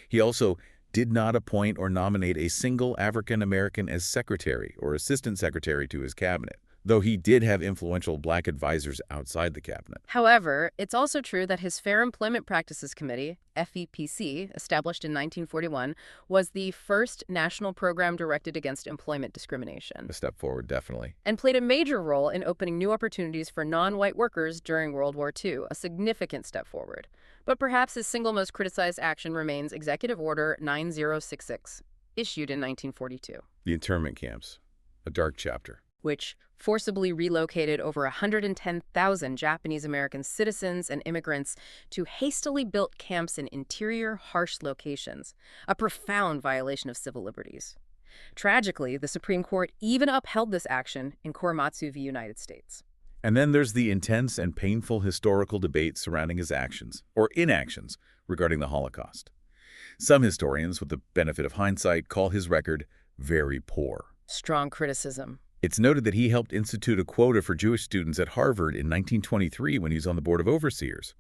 He also did not appoint or nominate a single African American as secretary or assistant secretary to his cabinet, though he did have influential black advisors outside the cabinet. However, it's also true that his Fair Employment Practices Committee, FEPC, established in 1941, was the first national program directed against employment discrimination, A step forward, definitely. and played a major role in opening new opportunities for non-white workers during World War II, a significant step forward. But perhaps his single most criticized action remains Executive Order 9066, issued in 1942. The internment camps, a dark chapter. Which forcibly relocated over 110,000 Japanese American citizens and immigrants to hastily built camps in interior, harsh locations, a profound violation of civil liberties. Tragically, the Supreme Court even upheld this action in Korematsu v. United States. And then there's the intense and painful historical debate surrounding his actions, or inactions, regarding the Holocaust. Some historians, with the benefit of hindsight, call his record very poor. Strong criticism. It's noted that he helped institute a quota for Jewish students at Harvard in 1923 when he was on the Board of Overseers.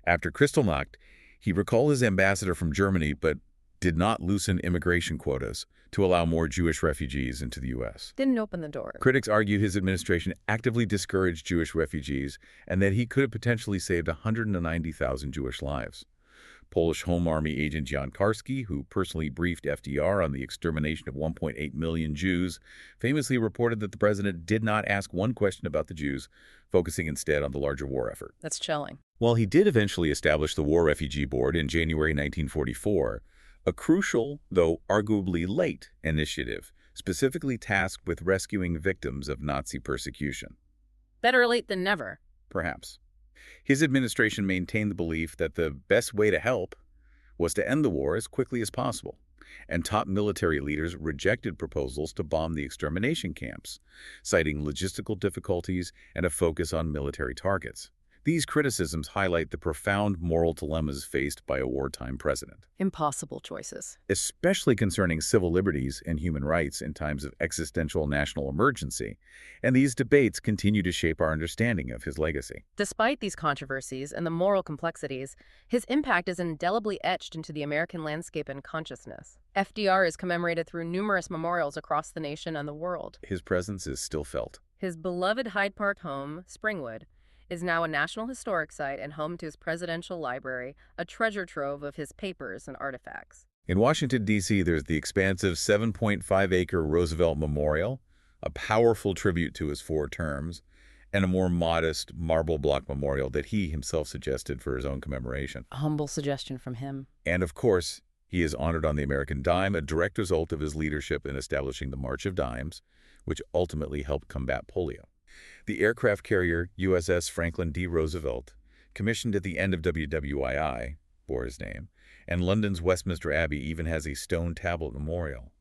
After Kristallnacht, he recalled his ambassador from Germany but did not loosen immigration quotas to allow more Jewish refugees into the U.S. Didn't open the door. Critics argued his administration actively discouraged Jewish refugees and that he could have potentially saved 190,000 Jewish lives. Polish Home Army agent Jan Karski, who personally briefed FDR on the extermination of 1.8 million Jews, famously reported that the president did not ask one question about the Jews, focusing instead on the larger war effort. That's chilling. While he did eventually establish the War Refugee Board in January 1944, a crucial, though arguably late, initiative specifically tasked with rescuing victims of Nazi persecution. Better late than never. Perhaps. His administration maintained the belief that the best way to help was to end the war as quickly as possible, and top military leaders rejected proposals to bomb the extermination camps, citing logistical difficulties and a focus on military targets. These criticisms highlight the profound moral dilemmas faced by a wartime president, Impossible choices. especially concerning civil liberties and human rights in times of existential national emergency, and these debates continue to shape our understanding of his legacy. Despite these controversies and the moral complexities, his impact is indelibly etched into the American landscape and consciousness. FDR is commemorated through numerous memorials across the nation and the world. His presence is still felt. His beloved Hyde Park home, Springwood, is now a National Historic Site and home to his presidential library, a treasure trove of his papers and artifacts. In Washington, D.C., there's the expansive 7.5-acre Roosevelt Memorial, a powerful tribute to his 4 terms, and a more modest marble block memorial that he himself suggested for his own commemoration. A humble suggestion from him. And of course, he is honored on the American dime, a direct result of his leadership in establishing the March of Dimes, which ultimately helped combat polio. The aircraft carrier USS Franklin D. Roosevelt, commissioned at the end of WWII, bore his name, and London's Westminster Abbey even has a stone tablet memorial.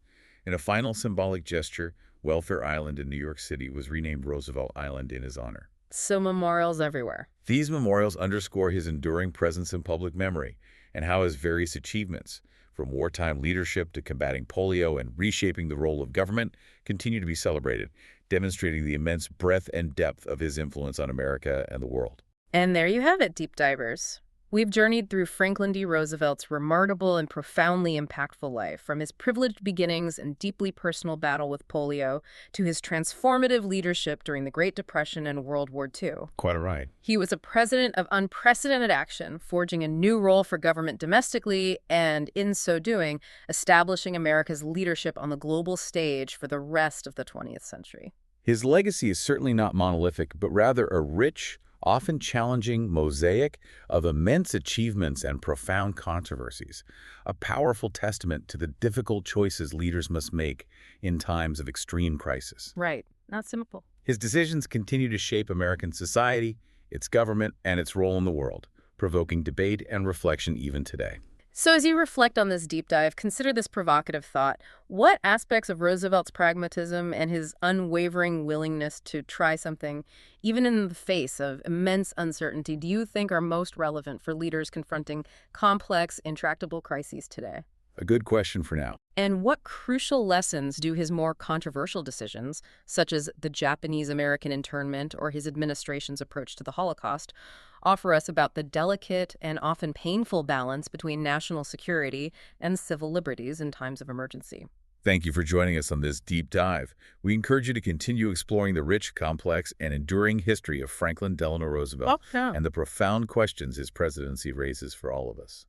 In a final symbolic gesture, Welfare Island in New York City was renamed Roosevelt Island in his honor. So memorials everywhere. These memorials underscore his enduring presence in public memory and how his various achievements, from wartime leadership to combating polio and reshaping the role of government, continue to be celebrated, demonstrating the immense breadth and depth of his influence on America and the world. And there you have it, deep divers. We've journeyed through Franklin D. Roosevelt's remarkable and profoundly impactful life, from his privileged beginnings and deeply personal battle with polio to his transformative leadership during the Great Depression and World War II. Quite right. He was a president of unprecedented action, forging a new role for government domestically and, in so doing, establishing America's leadership on the global stage for the rest of the 20th century. His legacy is certainly not monolithic, but rather a rich, often challenging mosaic of immense achievements and profound controversies, a powerful testament to the difficult choices leaders must make in times of extreme crisis. Right. Not simple. His decisions continue to shape American society, its government, and its role in the world, provoking debate and reflection even today. So as you reflect on this deep dive, consider this provocative thought. What aspects of Roosevelt's pragmatism and his unwavering willingness to try something, even in the face of immense uncertainty, do you think are most relevant for leaders confronting complex, intractable crises today? A good question for now. And what crucial lessons do his more controversial decisions, such as the Japanese-American internment or his administration's approach to the Holocaust, offer us about the delicate and often painful balance between national security and civil liberties in times of emergency? Thank you for joining us on this deep dive. We encourage you to continue exploring the rich, complex, and enduring history of Franklin Delano Roosevelt and the profound questions his presidency raises for all of us.